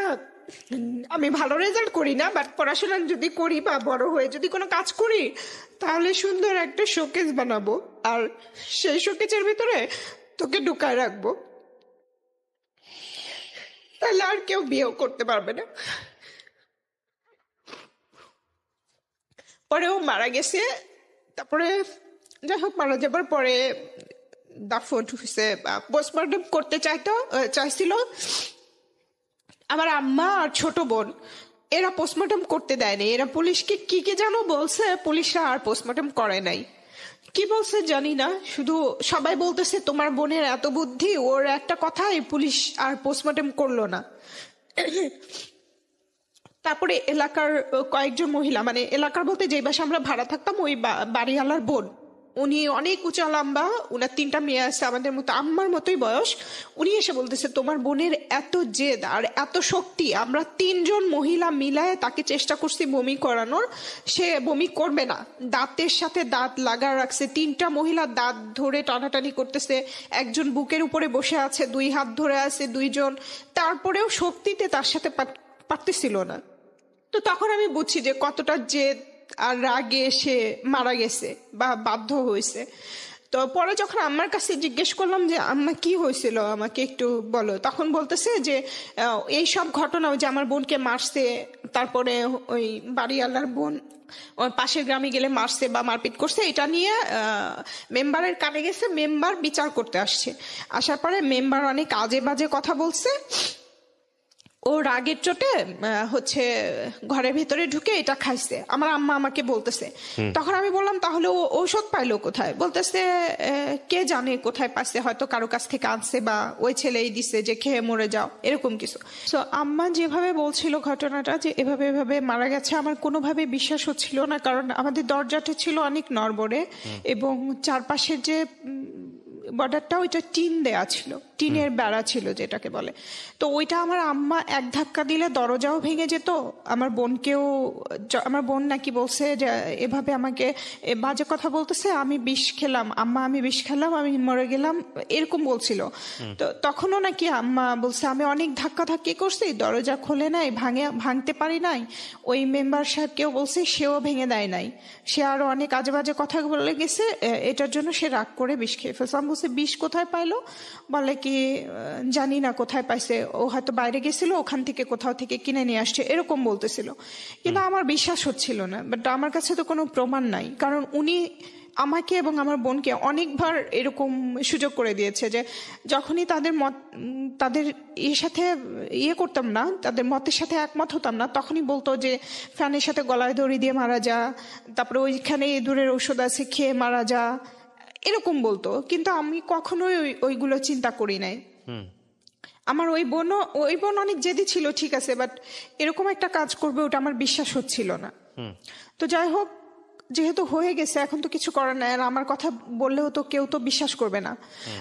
Speaker 2: আমি ভালো রেজাল্ট করি না, বাট পড়াশোনা যদি করি বা বড় হয়ে যদি কোনো কাজ করি, তাহলে সুন্দর একটা শোকেস বানাবো, আর সেই শোকেসের ভিতরে তোকে ঢুকায় রাখবো, তাহলে আর কেউ বিয়েও করতে পারবে না। পরে ও মারা গেছে। তারপরে যাই হোক, মারা যাবার পরে দাফন হয়েছে, পোস্টমর্টম করতে চাইছিল আমার আম্মা আর ছোট বোন। এরা পোস্টমর্টম করতে দেয়নি। এরা পুলিশকে কি যেন বলছে, পুলিশরা আর পোস্টমর্টম করে নাই। কি বলছে জানি না, শুধু সবাই বলতেছে তোমার বোনের এত বুদ্ধি, ওর একটা কথাই পুলিশ আর পোস্টমর্টম করলো না। তারপরে এলাকার কয়েকজন মহিলা, মানে এলাকার বলতে যে বাসা আমরা ভাড়া থাকতাম, ওই বাড়িওয়ালার বোন, উনি অনেক উঁচা লম্বা, উনার 3টা মেয়ে আছে আমাদের মতো, আম্মার মতোই বয়স। উনি এসে বলতেছে তোমার বোনের এত জেদ আর এত শক্তি, আমরা 3 জন মহিলা মিলায় তাকে চেষ্টা করছি বমি করানোর, সে বমি করবে না। দাঁতের সাথে দাঁত লাগা রাখছে, 3টা মহিলা দাঁত ধরে টানাটানি করতেছে, একজন বুকের উপরে বসে আছে, 2 হাত ধরে আছে 2 জন, তারপরেও শক্তিতে তার সাথে পারতেছিল না। তো তখন আমি বুঝছি যে কতটা জেদ আর রাগে সে মারা গেছে বা বাধ্য হয়েছে। তো পরে যখন আম্মার কাছে জিজ্ঞেস করলাম যে আম্মা কি হয়েছিল, আমাকে একটু বলো, তখন বলতেছে যে এই সব ঘটনা, যে আমার বোনকে মারছে, তারপরে ওই বাড়িওয়ালার বোন ওই পাশের গ্রামে গেলে মারছে বা মারপিট করছে, এটা নিয়ে মেম্বারের কানে গেছে, মেম্বার বিচার করতে আসছে। আসার পরে মেম্বার অনেক আজে বাজে কথা বলছে। ও রাগের চোটে হচ্ছে ঘরের ভেতরে ঢুকে এটা খাইছে, আমার আম্মা আমাকে বলতেছে। তখন আমি বললাম তাহলে ও ঔষধ পাইলো কোথায়? বলতেছে কে জানে কোথায় পাইছে, হয়তো কারো কাছ থেকে আনছে বা ওই ছেলেই দিছে যে খেয়ে মরে যাও, এরকম কিছু। তো আম্মা যেভাবে বলছিল ঘটনাটা যে এভাবে এভাবে মারা গেছে, আমার কোনোভাবে বিশ্বাস হচ্ছিল না, কারণ আমাদের দরজাটা ছিল অনেক নড়বড়ে এবং চারপাশের যে বর্ডারটা ওইটা টিন দেয়া ছিল, টিনের বেড়া ছিল যেটাকে বলে। তো ওইটা আমার আম্মা এক ধাক্কা দিলে দরজাও ভেঙে যেত। আমার বোনকেও, আমার বোন নাকি বলছে যে এভাবে আমাকে বাজে কথা বলতেছে, আমি বিষ খেলাম আম্মা, আমি বিষ খেলাম, আমি মরে গেলাম, এরকম বলছিল। তো তখনও নাকি আম্মা বলছে আমি অনেক ধাক্কা ধাক্কি করছি, দরজা খোলে নাই, ভাঙতে পারি নাই। ওই মেম্বার সাহেবকেও বলছে, সেও ভেঙে দেয় নাই, সে আরো অনেক আজে বাজে কথা বলে গেছে, এটার জন্য সে রাগ করে বিষ খেয়ে ফেলছে। আমি বলছি বিষ কোথায় পাইলো? বলে কি জানি না কোথায় পাইছে, ও হয়তো বাইরে গেছিল, ওখান থেকে কোথাও থেকে কিনে নিয়ে আসছে, এরকম বলতেছিল। কিন্তু আমার বিশ্বাস হচ্ছিল না, বাট আমার কাছে তো কোনো প্রমাণ নাই, কারণ উনি আমাকে এবং আমার বোনকে অনেকবার এরকম সুযোগ করে দিয়েছে যে যখনই তাদের এর সাথে করতাম না, তাদের মতের সাথে একমত হতাম না, তখনই বলতো যে ফ্যানের সাথে গলায় দড়ি দিয়ে মারা যা, তারপরে ওইখানে দূরের ঔষধ আছে খেয়ে মারা যা, এরকম বলতো। কিন্তু আমি কখনোই ওইগুলো চিন্তা করি নাই। আমার ওই বোন অনেক জেদি ছিল, ঠিক আছে, বাট এরকম একটা কাজ করবে ওটা আমার বিশ্বাস হচ্ছিল না। তো যাই হোক, যেহেতু হয়ে গেছে, এখন তো কিছু করার নাই, আর আমার কথা বললেও তো কেউ তো বিশ্বাস করবে না।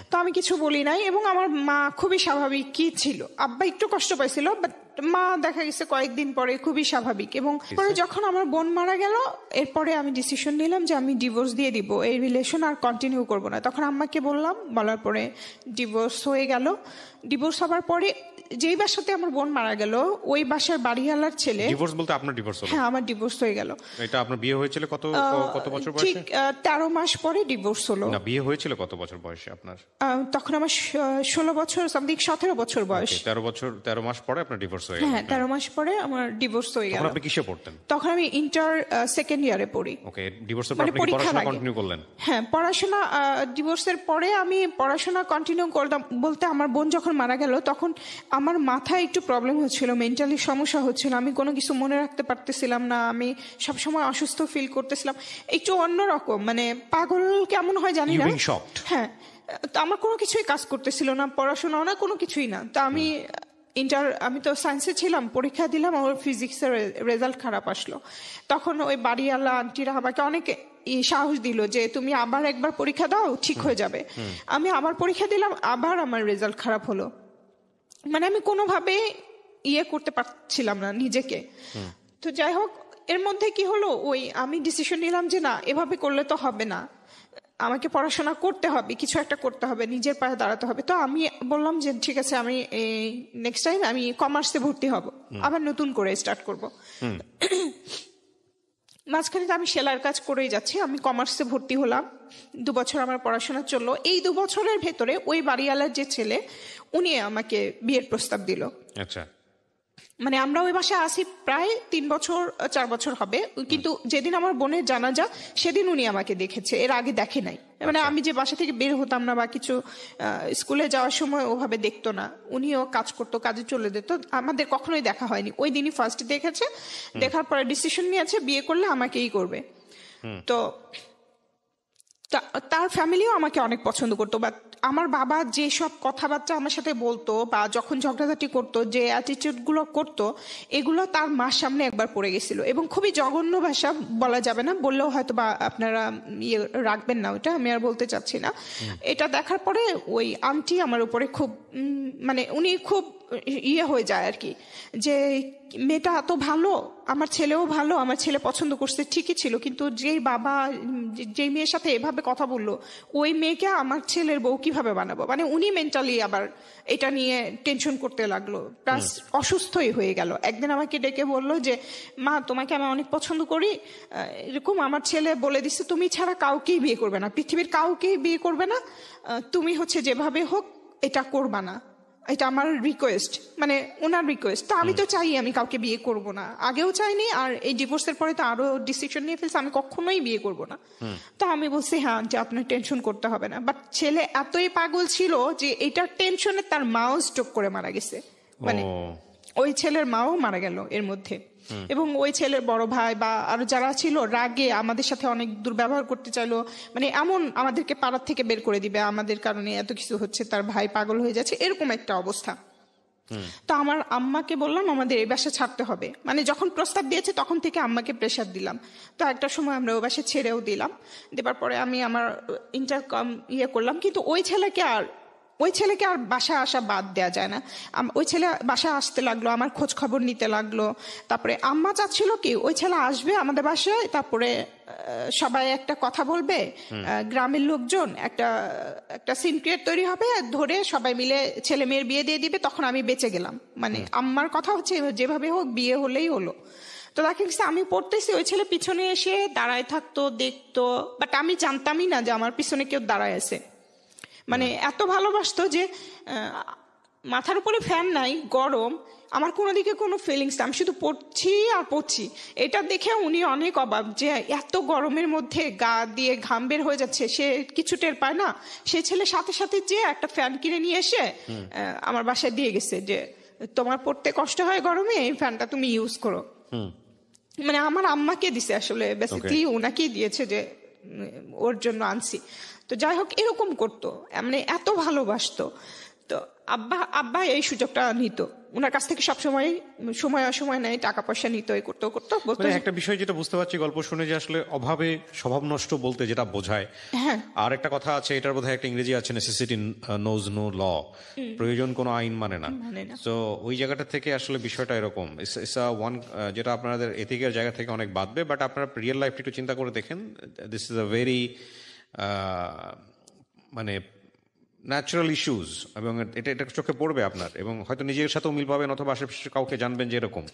Speaker 2: তো আমি কিছু বলি নাই, এবং আমার মা খুবই স্বাভাবিক কি ছিল। আব্বা একটু কষ্ট পাইছিল, বাট মা দেখা গেছে কয়েকদিন পরে খুবই স্বাভাবিক। এবং পরে যখন আমার বোন মারা গেল, এরপরে আমি ডিসিশন নিলাম যে আমি ডিভোর্স দিয়ে দিব, এই রিলেশন আর কন্টিনিউ করব না। তখন আম্মাকে বললাম, বলার পরে ডিভোর্স হয়ে গেল। ডিভোর্স হওয়ার পরে যেই বাসাতে আমার বোন মারা গেল, ওই বাসার বাড়িওয়ালার ছেলে।
Speaker 1: ডিভোর্স বলতে আপনার ডিভোর্স হলো?
Speaker 2: হ্যাঁ, আমার ডিভোর্স হয়ে গেল।
Speaker 1: এটা আপনার বিয়ে হয়েছিল কত বছর বয়সে?
Speaker 2: ঠিক 13 মাস পরে ডিভোর্স হলো।
Speaker 1: না, বিয়ে হয়েছিল কত বছর বয়সে আপনার?
Speaker 2: তখন আমার 16 বছর, সামথিং 17 বছর বয়স।
Speaker 1: 13 মাস পরে আপনার ডিভোর্স হয়ে গেল।
Speaker 2: হ্যাঁ 13 মাস পরে আমার ডিভোর্স হয়ে গেল।
Speaker 1: তখন আপনি কিসে পড়তেন?
Speaker 2: তখন আমি ইন্টার সেকেন্ড ইয়ারে পড়ি।
Speaker 1: ওকে, ডিভোর্সের পর
Speaker 2: মানে
Speaker 1: আপনি কি
Speaker 2: পরীক্ষার
Speaker 1: পড়াশোনা
Speaker 2: আগে।
Speaker 1: কন্টিনিউ করলেন?
Speaker 2: হ্যাঁ পড়াশোনা ডিভোর্সের পরে আমি পড়াশোনা কন্টিনিউ করলাম বলতে আমার বোন যখন মারা গেল তখন আমার মাথায় একটু প্রবলেম হচ্ছিল, মেন্টালি সমস্যা হচ্ছিল, আমি কোনো কিছু মনে রাখতে পারতেছিলাম না, আমি সবসময় অসুস্থ ফিল করতেছিলাম, একটু অন্যরকম, মানে পাগল কেমন হয় জানি
Speaker 1: You
Speaker 2: না।
Speaker 1: being shocked?
Speaker 2: হ্যাঁ, তো আমার কোনো কিছুই কাজ করতেছিল না, পড়াশোনাও না, কোনো কিছুই না। তো আমি আমি তো সায়েন্সে ছিলাম, পরীক্ষা দিলাম, আমার ফিজিক্সের রেজাল্ট খারাপ আসলো। তখন ওই বাড়িওয়ালা আন্টিরা আমাকে অনেক সাহস দিল যে তুমি আবার একবার পরীক্ষা দাও, ঠিক হয়ে যাবে। আমি আবার পরীক্ষা দিলাম, আবার আমার রেজাল্ট খারাপ হলো। মানে আমি কোনোভাবে করতে পারছিলাম না নিজেকে। তো যাই হোক, এর মধ্যে কি হলো, ওই আমি ডিসিশন নিলাম যে না, এভাবে করলে তো হবে না, আমাকে পড়াশোনা করতে হবে, কিছু একটা করতে হবে, নিজের পায়ে দাঁড়াতে হবে। তো আমি বললাম যে ঠিক আছে, আমি নেক্সট টাইম আমি কমার্সে ভর্তি হব, আবার নতুন করে স্টার্ট করব। মাঝখানে তো আমি সেলাইয়ের কাজ করেই যাচ্ছি, আমি কমার্সে ভর্তি হলাম, 2 বছর আমার পড়াশোনা চললো। এই 2 বছরের ভেতরে ওই বাড়িওয়ালার যে ছেলে, উনি আমাকে বিয়ের প্রস্তাব দিল।
Speaker 1: আচ্ছা,
Speaker 2: মানে আমরা ওই বাসায় আসি প্রায় 3 বছর 4 বছর হবে, কিন্তু যেদিন আমার বোনের জানাজা সেদিন উনি আমাকে দেখেছে, এর আগে দেখে নাই। মানে আমি যে বাসা থেকে বের হতাম না বা কিছু, স্কুলে যাওয়ার সময় ওভাবে দেখতো না, উনিও কাজ করতো, কাজে চলে যেত, আমাদের কখনোই দেখা হয়নি। ওই দিনই ফার্স্ট দেখেছে, দেখার পরে ডিসিশন নিয়েছে বিয়ে করলে আমাকেই করবে। তো তার ফ্যামিলিও আমাকে অনেক পছন্দ করতো, বা আমার বাবা যে সব কথাবার্তা আমার সাথে বলতো বা যখন ঝগড়াঝাটি করতো, যে অ্যাটিটিউড গুলো করতো, এগুলো তার মার সামনে একবার পড়ে গেছিল। এবং খুবই জঘন্য ভাষা, বলা যাবে না, বললেও হয়তো বা আপনারা রাখবেন না, ওটা আমি আর বলতে চাচ্ছি না। এটা দেখার পরে ওই আন্টি আমার উপরে খুব মানে উনি খুব হয়ে যায় আর কি, যে মেয়েটা এত ভালো, আমার ছেলেও ভালো, আমার ছেলে পছন্দ করছে ঠিকই ছিল, কিন্তু যেই বাবা যেই মেয়ের সাথে এভাবে কথা বললো, ওই মেয়েকে আমার ছেলের বউ কিভাবে বানাবো, মানে উনি মেন্টালি আবার এটা নিয়ে টেনশন করতে লাগলো, প্লাস অসুস্থই হয়ে গেল। একদিন আমাকে ডেকে বললো যে মা, তোমাকে আমি অনেক পছন্দ করি, এরকম আমার ছেলে বলে দিচ্ছে তুমি ছাড়া কাউকেই বিয়ে করবে না, পৃথিবীর কাউকেই বিয়ে করবে না, তুমি হচ্ছে যেভাবে হোক এটা করবা না, এটা আমার রিকোয়েস্ট, মানে ওনার রিকোয়েস্ট। তো আমি তো চাই আমি কাউকে বিয়ে করব না, আগেও চাইনি, আর এই ডিভোর্সের পরে তো আরো ডিসিশন নিয়ে ফেলছে আমি কখনোই বিয়ে করব না। তো আমি বলছি হ্যাঁ, যে আপনার টেনশন করতে হবে না। বাট ছেলে এতই পাগল ছিল যে এটার টেনশনে তার মাও স্ট্রোক করে মারা গেছে, মানে ওই ছেলের মাও মারা গেল এর মধ্যে। এবং ওই ছেলের বড় ভাই বা আরো যারা ছিল রাগে আমাদের সাথে অনেক দুর্ব্যবহার করতে চাইলো, মানে এমন আমাদেরকে পাড়ার থেকে বের করে দিবে, আমাদের কারণে এত কিছু হচ্ছে, তার ভাই পাগল হয়ে যাচ্ছে, এরকম একটা অবস্থা। তো আমার আম্মাকে বললাম আমাদের এই বাসা ছাড়তে হবে, মানে যখন প্রস্তাব দিয়েছে তখন থেকে আম্মাকে প্রেশার দিলাম। তো একটা সময় আমরা ওই বাসা ছেড়েও দিলাম, দেবার পরে আমি আমার ইন্টারকম করলাম, কিন্তু ওই ছেলেকে আর বাসা আসা বাদ দেওয়া যায় না। ওই ছেলে বাসা আসতে লাগলো, আমার খোঁজ খবর নিতে লাগলো। তারপরে আম্মা চাচ্ছিল কি ওই ছেলে আসবে আমাদের বাসায়, তারপরে সবাই একটা কথা বলবে, গ্রামের লোকজন একটা সিন ক্রিয়েট তৈরি হবে, ধরে সবাই মিলে ছেলে মেয়ের বিয়ে দিয়ে দিবে, তখন আমি বেঁচে গেলাম। মানে আম্মার কথা হচ্ছে যেভাবে হোক বিয়ে হলেই হলো। তো দেখা গেছে আমি পড়তেছি, ওই ছেলে পিছনে এসে দাঁড়ায় থাকতো, দেখতো, বাট আমি জানতামই না যে আমার পিছনে কেউ দাঁড়ায় আছে। মানে এত ভালোবাসতো যে মাথার উপরে ফ্যান নাই, গরম, আমার কোনো দিকে কোনো ফিলিংস, আমি শুধু পড়ছি। এটা দেখে উনি অনেক অবাক যে এত গরমের মধ্যে গা দিয়ে ঘাম বের হয়ে যাচ্ছে, সে কিছু টের পায় না। সেই ছেলে সাথে সাথে যে একটা ফ্যান কিনে নিয়ে এসে আমার বাসায় দিয়ে গেছে যে তোমার পড়তে কষ্ট হয় গরমে, এই ফ্যানটা তুমি ইউজ করো। মানে আমার আম্মাকে দিছে, আসলে বেসিক্যালি ওনাকেই দিয়েছে, যে ওর জন্য আনছি। তো যাই হোক, এরকম করতো, মানে এত ভালোবাসতো। তো আব্বা এই সুযোগটা নিত, ওনার কাছ থেকে সবসময় সময় অসময় নেই, টাকা পয়সা নিত, এই করতো।
Speaker 1: মানে একটা বিষয় যেটা বুঝতে পারছি গল্প শুনে, যে আসলে অভাবে স্বভাব নষ্ট বলতে যেটা বোঝায়।
Speaker 2: হ্যাঁ,
Speaker 1: আর একটা কথা আছে, এটার বোধহয় একটা ইংরেজি আছে, নেসেসিটি নোজ নো ল, প্রয়োজন কোনো আইন মানে না। তো ওই জায়গাটা থেকে আসলে বিষয়টা এরকম, যেটা আপনাদের এথিকের জায়গা থেকে অনেক বাদবে, বাট আপনারা রিয়েল লাইফ একটু চিন্তা করে দেখেন, দিস ইজ আ ভেরি মানে ন্যাচারাল ইস্যুজ, এবং এটা চোখে পড়বে আপনার, এবং হয়তো নিজের সাথেও মিল পাবেন অথবা আশেপাশে কাউকে জানবেন যে এরকম।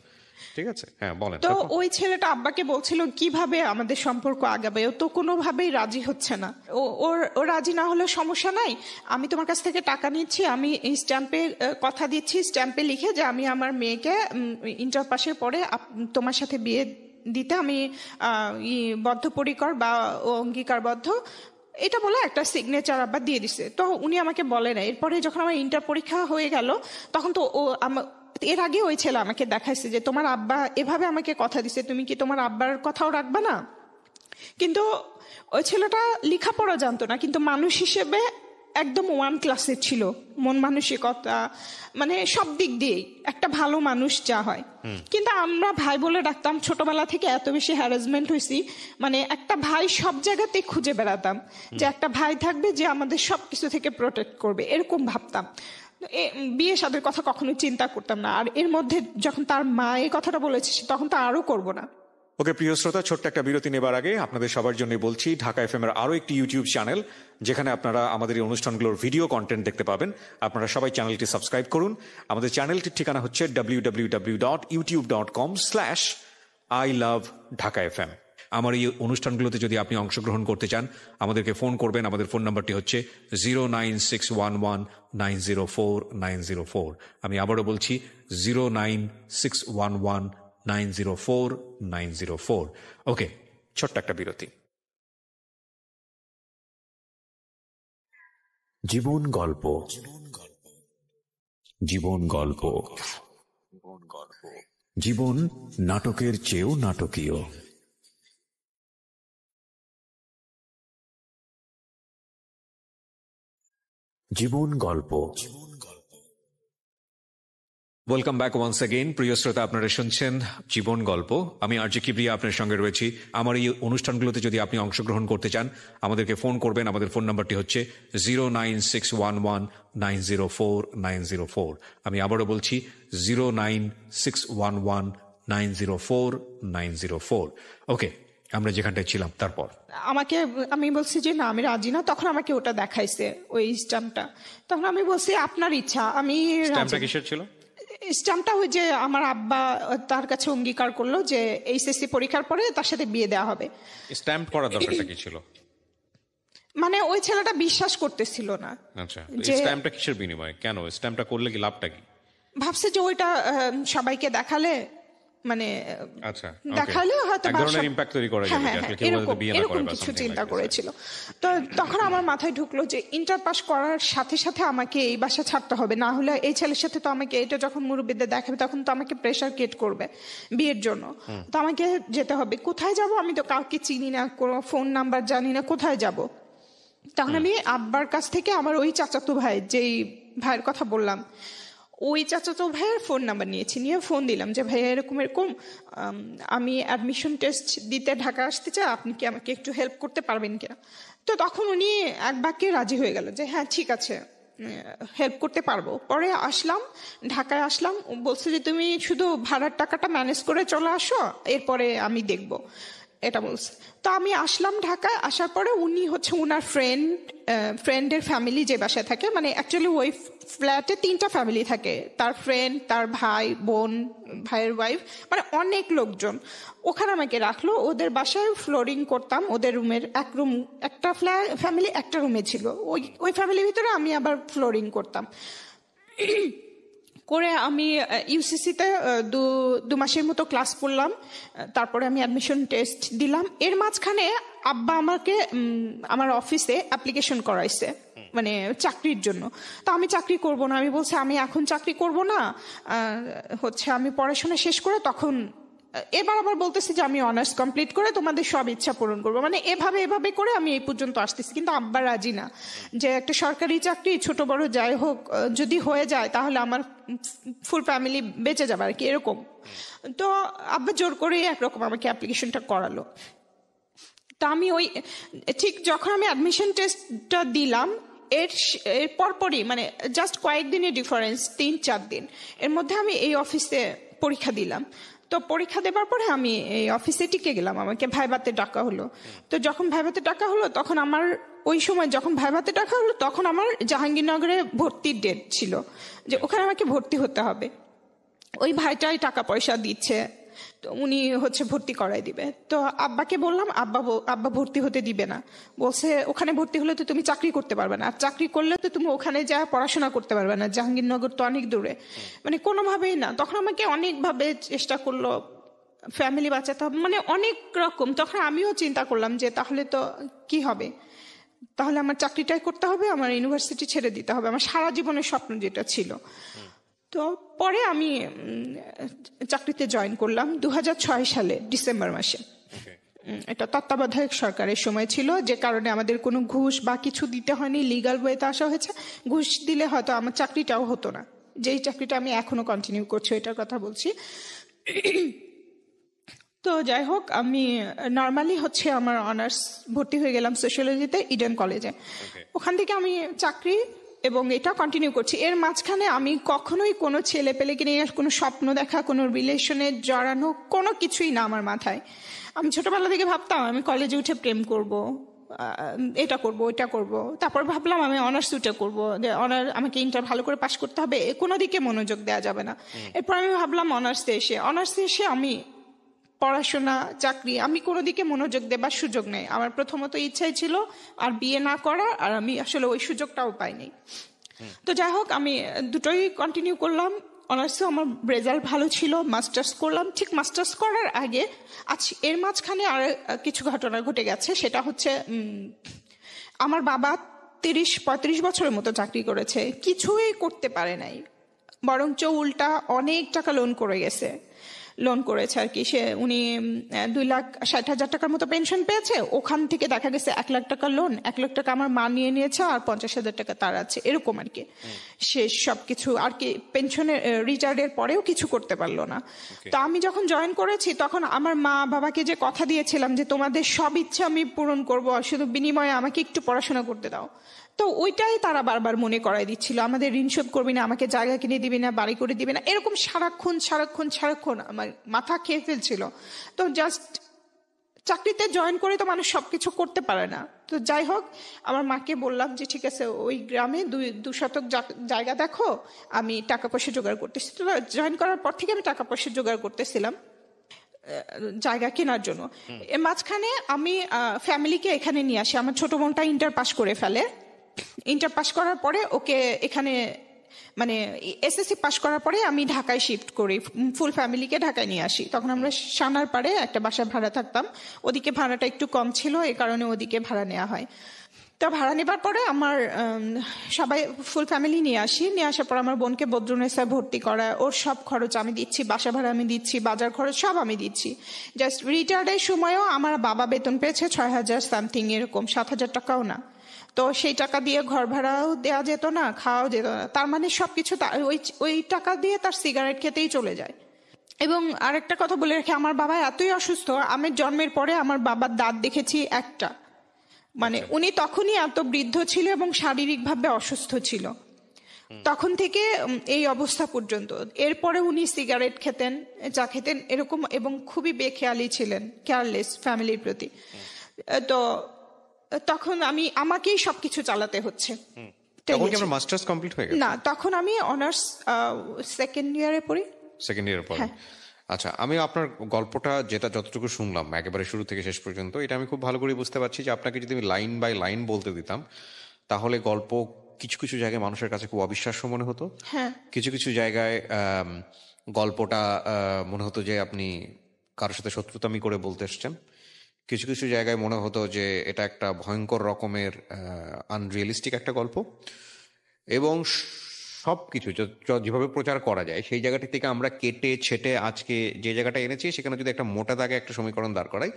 Speaker 1: ঠিক আছে, হ্যাঁ বলেন।
Speaker 2: তো ওই ছেলেটা আব্বাকে বলছিল কিভাবে আমাদের সম্পর্ক আগাবে, ও তো কোনোভাবেই রাজি হচ্ছে না। ও রাজি না হলে সমস্যা নাই, আমি তোমার কাছ থেকে টাকা নিচ্ছি, আমি স্ট্যাম্পে কথা দিচ্ছি, স্ট্যাম্পে লিখে যে আমি আমার মেয়েকে ইন্টার পাশের পরে তোমার সাথে বিয়ে দিতে আমি বদ্ধপরিকর বা অঙ্গীকারবদ্ধ, এটা বলে একটা সিগনেচার আব্বা দিয়ে দিছে। তো উনি আমাকে বলে না। এরপরে যখন আমার ইন্টার পরীক্ষা হয়ে গেল তখন তো এর আগে ওই ছেলে আমাকে দেখাইছে যে তোমার আব্বা এভাবে আমাকে কথা দিছে, তুমি কি তোমার আব্বার কথাও রাখবা না? কিন্তু ওই ছেলেটা লেখাপড়া জানতো না, কিন্তু মানুষ হিসেবে একদম 1 ক্লাসের ছিল, মন মানসিকতা মানে সব দিক দিয়েই একটা ভালো মানুষ যা হয়। কিন্তু আমরা ভাই বলে ডাকতাম, ছোটবেলা থেকে এত বেশি হ্যারাসমেন্ট হয়েছি, মানে একটা ভাই সব জায়গাতে খুঁজে বেড়াতাম যে একটা ভাই থাকবে যে আমাদের সবকিছু থেকে প্রোটেক্ট করবে, এরকম ভাবতাম। বিয়ে শাদীর কথা কখনো চিন্তা করতাম না। আর এর মধ্যে যখন তার মা এই কথাটা বলেছে তখন তো আরো করবো না।
Speaker 3: ওকে প্রিয় শ্রোতা, ছোট্ট একটা বিরতি নেবার আগে আপনাদের সবার জন্য বলছি, ঢাকা এফএম এর আরো একটি ইউটিউব চ্যানেল যেখানে আপনারা আমাদের এই অনুষ্ঠানগুলোর ভিডিও কন্টেন্ট দেখতে পাবেন। আপনারা সবাই চ্যানেলটি সাবস্ক্রাইব করুন। আমাদের চ্যানেলটির ঠিকানা হচ্ছে www.youtube.com/iloveDhakaFM। আমার এই অনুষ্ঠানগুলোতে যদি আপনি অংশগ্রহণ করতে চান, আমাদেরকে ফোন করবেন। আমাদের ফোন নাম্বারটি হচ্ছে 09611904904। আমি আবারও বলছি 09611904904। ওকে, ছোট্ট একটা বিরতি।
Speaker 4: জীবন গল্প, জীবন গল্প, জীবন নাটকের চেয়েও নাটকীয়। জীবন গল্প।
Speaker 3: Welcome back once again. প্রিয় শ্রোতা, আপনারা শুনছেন জীবন গল্প। আমি আরজে কিবরিয়া আপনার সঙ্গে রয়েছি। আমার এই অনুষ্ঠানগুলোতে যদি আপনি অংশগ্রহণ করতে চান, আমাদেরকে ফোন করবেন। আমাদের ফোন নাম্বারটি হচ্ছে 09611904904। আমি আবারও বলছি 09611904904। ওকে, আমরা যেখানটায় ছিলাম তারপর
Speaker 2: আমি বলছি যে না আমি রাজি না। তখন আমাকে ওটা দেখাইছে ওই স্ট্যাম্পটা। তখন আমি বলছি আপনার ইচ্ছা, আমি
Speaker 1: স্ট্যাম্পটা কিসের ছিল?
Speaker 2: স্ট্যাম্পটা ওই যে আমার আব্বা তার কাছে অঙ্গীকার করলো যে এইচএসসি পরীক্ষার পরে তার সাথে বিয়ে দেওয়া হবে।
Speaker 1: স্ট্যাম্প করার দরকারটা কি ছিল?
Speaker 2: মানে ওই ছেলেটা বিশ্বাস করতেছিল না।
Speaker 1: আচ্ছা, স্ট্যাম্পটা কিসের বিনিময়ে? কেন স্ট্যাম্পটা করলে কি লাভটা কি?
Speaker 2: ভাবছে যে ওইটা সবাইকে দেখালে, মানে
Speaker 1: আচ্ছা
Speaker 2: দেখালে হয়তো
Speaker 1: এক ধরনের ইমপ্যাক্ট তৈরি করা যাবে, আসলে কেউ যদি বিয়ে না করে বা
Speaker 2: কিছু চিন্তা করেছিল। তো তখন আমার মাথায় ঢুকলো যে ইন্টার পাস করার সাথে সাথে আমাকে এই বাসা ছাড়তে হবে, না হলে এই ছেলের সাথে তো আমাকে এটা যখন মুরব্বিদের দেখাবে তখন তো আমাকে প্রেশার ক্রিয়েট করবে বিয়ের জন্য। তো আমাকে যেতে হবে। কোথায় যাব? আমি তো কাউকে চিনি না, কোনো ফোন নাম্বার জানি না, কোথায় যাব? তখন আমি আব্বার কাছ থেকে আমার ওই চাচাতো ভাই, যেই ভাইয়ের কথা বললাম, ওই চাচাতো ভাইয়ের ফোন নাম্বার নিয়েছি। নিয়ে ফোন দিলাম যে ভাইয়া এরকম এরকম আমি অ্যাডমিশন টেস্ট দিতে ঢাকা আসতে চাই, আপনি কি আমাকে একটু হেল্প করতে পারবেন কিনা? তো তখন উনি এক বাক্যে রাজি হয়ে গেল যে হ্যাঁ ঠিক আছে, হেল্প করতে পারবো। পরে আসলাম, ঢাকায় আসলাম। বলছে যে তুমি শুধু ভাড়ার টাকাটা ম্যানেজ করে চলে আসো, এরপরে আমি দেখবো, এটা বলছে। তো আমি আসলাম ঢাকায়। আসার পরে উনি হচ্ছে ওনার ফ্রেন্ডের ফ্যামিলি যে বাসায় থাকে, মানে অ্যাকচুয়ালি ওই ফ্ল্যাটে 3টা ফ্যামিলি থাকে, তার ফ্রেন্ড, তার ভাই, বোন, ভাইয়ের ওয়াইফ, মানে অনেক লোকজন। ওখানে আমাকে রাখলো। ওদের বাসায় ফ্লোরিং করতাম। ওদের রুমের একটা ফ্যামিলি একটা রুমে ছিল, ওই ফ্যামিলির ভিতরে আমি আবার ফ্লোরিং করতাম। করে আমি ইউসিসিতে 2 মাসের মতো ক্লাস করলাম। তারপরে আমি অ্যাডমিশন টেস্ট দিলাম। এর মাঝখানে আব্বা আমাকে আমার অফিসে অ্যাপ্লিকেশন করাইছে, মানে চাকরির জন্য। তো আমি চাকরি করব না, আমি বলছি আমি এখন চাকরি করব না, হচ্ছে আমি পড়াশোনা শেষ করে তখন। এবার আবার বলতেছি যে আমি অনার্স কমপ্লিট করে তোমাদের সব ইচ্ছা পূরণ করবো। মানে এভাবে করে আমি এই পর্যন্ত আসতেছি। কিন্তু আব্বা রাজি না, যে একটা সরকারি চাকরি ছোট বড় যাই হোক যদি হয়ে যায় তাহলে আমার ফুল ফ্যামিলি বেঁচে যাবে আর কি, এরকম। তো আব্বা জোর করে একরকম আমাকে অ্যাপ্লিকেশনটা করালো। তা আমি ওই ঠিক যখন আমি অ্যাডমিশন টেস্টটা দিলাম, এর পরপরই, মানে জাস্ট কয়েকদিনের ডিফারেন্স, 3-4 দিন এর মধ্যে আমি এই অফিসে পরীক্ষা দিলাম। তো পরীক্ষা দেবার পরে আমি এই অফিসে টিকে গেলাম, আমাকে ভাইভাতে ডাকা হলো। তো যখন ভাইভাতে ডাকা হলো তখন আমার ওই সময় যখন ভাইভাতে ডাকা হলো তখন আমার জাহাঙ্গীরনগরে ভর্তির ডেট ছিল, যে ওখানে আমাকে ভর্তি হতে হবে। ওই ভাইটাই টাকা পয়সা দিচ্ছে, তো উনি ভর্তি করাই দিবে। তো আব্বাকে বললাম, আব্বা ভর্তি হতে দিবে না, বলছে ওখানে ভর্তি হলে তো তুমি চাকরি করতে পারবে না, আর চাকরি করলে তো তুমি ওখানে যা পড়াশোনা করতে পারবে না, জাহাঙ্গীরনগর তো অনেক দূরে, মানে কোনোভাবেই না। তখন আমাকে অনেকভাবে চেষ্টা করলো, ফ্যামিলি বাঁচাতে হবে, মানে অনেক রকম। তখন আমিও চিন্তা করলাম যে তাহলে তো কি হবে, তাহলে আমার চাকরিটাই করতে হবে, আমার ইউনিভার্সিটি ছেড়ে দিতে হবে, আমার সারা জীবনের স্বপ্ন যেটা ছিল। তো পরে আমি চাকরিতে জয়েন করলাম 2006 সালে ডিসেম্বর মাসে। এটা তত্ত্বাবধায়ক সরকারের সময় ছিল, যে কারণে আমাদের কোনো ঘুষ বা কিছু দিতে হয়নি, লিগাল ওয়েতে আসা হয়েছে। ঘুষ দিলে হয়তো আমার চাকরিটাও হতো না, যেই চাকরিটা আমি এখনো কন্টিনিউ করছি এটার কথা বলছি। তো যাই হোক, আমি নর্মালি আমার অনার্স ভর্তি হয়ে গেলাম সোশিয়োলজিতে ইডেন কলেজে। ওখান থেকে আমি চাকরি এবং এটা কন্টিনিউ করছি। এর মাঝখানে আমি কখনোই কোনো ছেলে পেলেকে নিয়ে কোনো স্বপ্ন দেখা, কোনো রিলেশনে জড়ানো, কোনো কিছুই না আমার মাথায়। আমি ছোটবেলা থেকে ভাবতাম আমি কলেজে উঠে প্রেম করব, এটা করব, ওইটা করব। তারপর ভাবলাম আমি অনার্স উঠে করবো, যে আমাকে ইন্টার ভালো করে পাশ করতে হবে, কোনো দিকে মনোযোগ দেওয়া যাবে না। এরপর আমি ভাবলাম অনার্সে এসে আমি পড়াশোনা, চাকরি, আমি কোনো দিকে মনোযোগ দেবার সুযোগ নেই। আমার প্রথমত ইচ্ছাই ছিল আর বিয়ে না করার, আর আমি আসলে ওই সুযোগটাও পাইনি। তো যাই হোক, আমি দুটোই কন্টিনিউ করলাম। অনার্সেও আমার রেজাল্ট ভালো ছিল, মাস্টার্স করলাম। ঠিক মাস্টার্স করার আগে এর মাঝখানে আর কিছু ঘটনা ঘটে গেছে। সেটা আমার বাবা 30-35 বছরের মতো চাকরি করেছে, কিছুই করতে পারে নাই, বরঞ্চ উল্টা অনেক টাকা লোন করেছে আর কি। উনি 2,60,000 টাকার মতো পেনশন পেয়েছে, ওখান থেকে দেখা গেছে 1 লাখ টাকা লোন, 1 লাখ টাকা আমার মা নিয়ে নিয়েছে, আর 50,000 টাকা তার আছে, এরকম আর কি। সে সবকিছু আর কি পেনশনের রিটায়ার্ডের পরেও কিছু করতে পারলো না। তো আমি যখন জয়েন করেছি তখন আমার মা বাবাকে যে কথা দিয়েছিলাম যে তোমাদের সব ইচ্ছা আমি পূরণ করব, শুধু বিনিময়ে আমাকে একটু পড়াশোনা করতে দাও, তো ওইটাই তারা বারবার মনে করাই দিচ্ছিল। আমাদের ঋণ শোধ করবি না, আমাকে জায়গা কিনে দিবি না, বাড়ি করে দিবি না, এরকম সারাক্ষণ আমার মাথা খেয়ে ফেলছিল। তো জাস্ট চাকরিতে জয়েন করে তো মানুষ সবকিছু করতে পারে না। তো যাই হোক, আমার মাকে বললাম যে ঠিক আছে, ওই গ্রামে 2 শতক জায়গা দেখো, আমি টাকা পয়সা জোগাড় করতেছি। তো জয়েন করার পর থেকে আমি টাকা পয়সা জোগাড় করতেছিলাম জায়গা কেনার জন্য। এর মাঝখানে আমি ফ্যামিলিকে এখানে নিয়ে আসি। আমার ছোট বোনটা ইন্টার পাস করে ফেলে। ইন্টার পাস করার পরে ওকে এখানে মানে এসএসসি পাস করার পরে আমি ঢাকায় শিফট করি, ফুল ফ্যামিলিকে ঢাকায় নিয়ে আসি। তখন আমরা সানার পাড়ে একটা বাসা ভাড়া থাকতাম, ওদিকে ভাড়াটা একটু কম ছিল, এই কারণে ওদিকে ভাড়া নেওয়া হয়। তো ভাড়া নেবার পরে আমার সবাই ফুল ফ্যামিলি নিয়ে আসার পর আমার বোনকে বদ্রুনেসায় ভর্তি করা, ওর সব খরচ আমি দিচ্ছি, বাসা ভাড়া আমি দিচ্ছি, বাজার খরচ সব আমি দিচ্ছি। জাস্ট রিটায়ার্ডের সময়ও আমার বাবা বেতন পেয়েছে 6,000 সামথিং, এরকম 7,000 টাকাও না। তো সেই টাকা দিয়ে ঘর ভাড়াও দেওয়া যেত না, খাওয়াও যেত না। তার মানে সবকিছু ওই টাকা দিয়ে তার সিগারেট খেতেই চলে যায়। এবং আরেকটা কথা বলে রাখি, আমার বাবা এতই অসুস্থ, আমি জন্মের পরে আমার বাবার দাঁত দেখেছি একটা, মানে উনি তখনই এত বৃদ্ধ ছিল এবং শারীরিকভাবে অসুস্থ ছিল, তখন থেকে এই অবস্থা পর্যন্ত। এরপরে উনি সিগারেট খেতেন, চা খেতেন এরকম, এবং খুবই বেখেয়ালি ছিলেন, কেয়ারলেস ফ্যামিলির প্রতি। তো তখন আমাকেই সবকিছু চালাতে হচ্ছে।
Speaker 1: তখন কি আপনার মাস্টার্স কমপ্লিট হয়ে গেছে?
Speaker 2: না, তখন আমি অনার্স সেকেন্ড ইয়ারে পড়ি।
Speaker 1: সেকেন্ড ইয়ারে পড়ি। আচ্ছা, আমি আপনার গল্পটা যতটুকু শুনলাম একেবারে শুরু থেকে শেষ পর্যন্ত, এটা আমি খুব ভালো করে বুঝতে পারছি যে আপনাকে যদি আমি লাইন বাই লাইন বলতে দিতাম তাহলে গল্প কিছু কিছু জায়গায় মানুষের কাছে খুব অবিশ্বাস্য মনে হতো। কিছু কিছু জায়গায় গল্পটা মনে হতো যে আপনি কারোর সাথে শত্রুতামি করে বলতে এসছেন। কিছু কিছু জায়গায় মনে হতো যে এটা একটা ভয়ঙ্কর রকমের আনরিয়েলিস্টিক একটা গল্প। এবং সবকিছু যেভাবে প্রচার করা যায় সেই জায়গাটি থেকে আমরা কেটে ছেটে আজকে যে জায়গাটা এনেছি সেখানে যদি একটা মোটা দাগে একটা সমীকরণ দাঁড় করাই,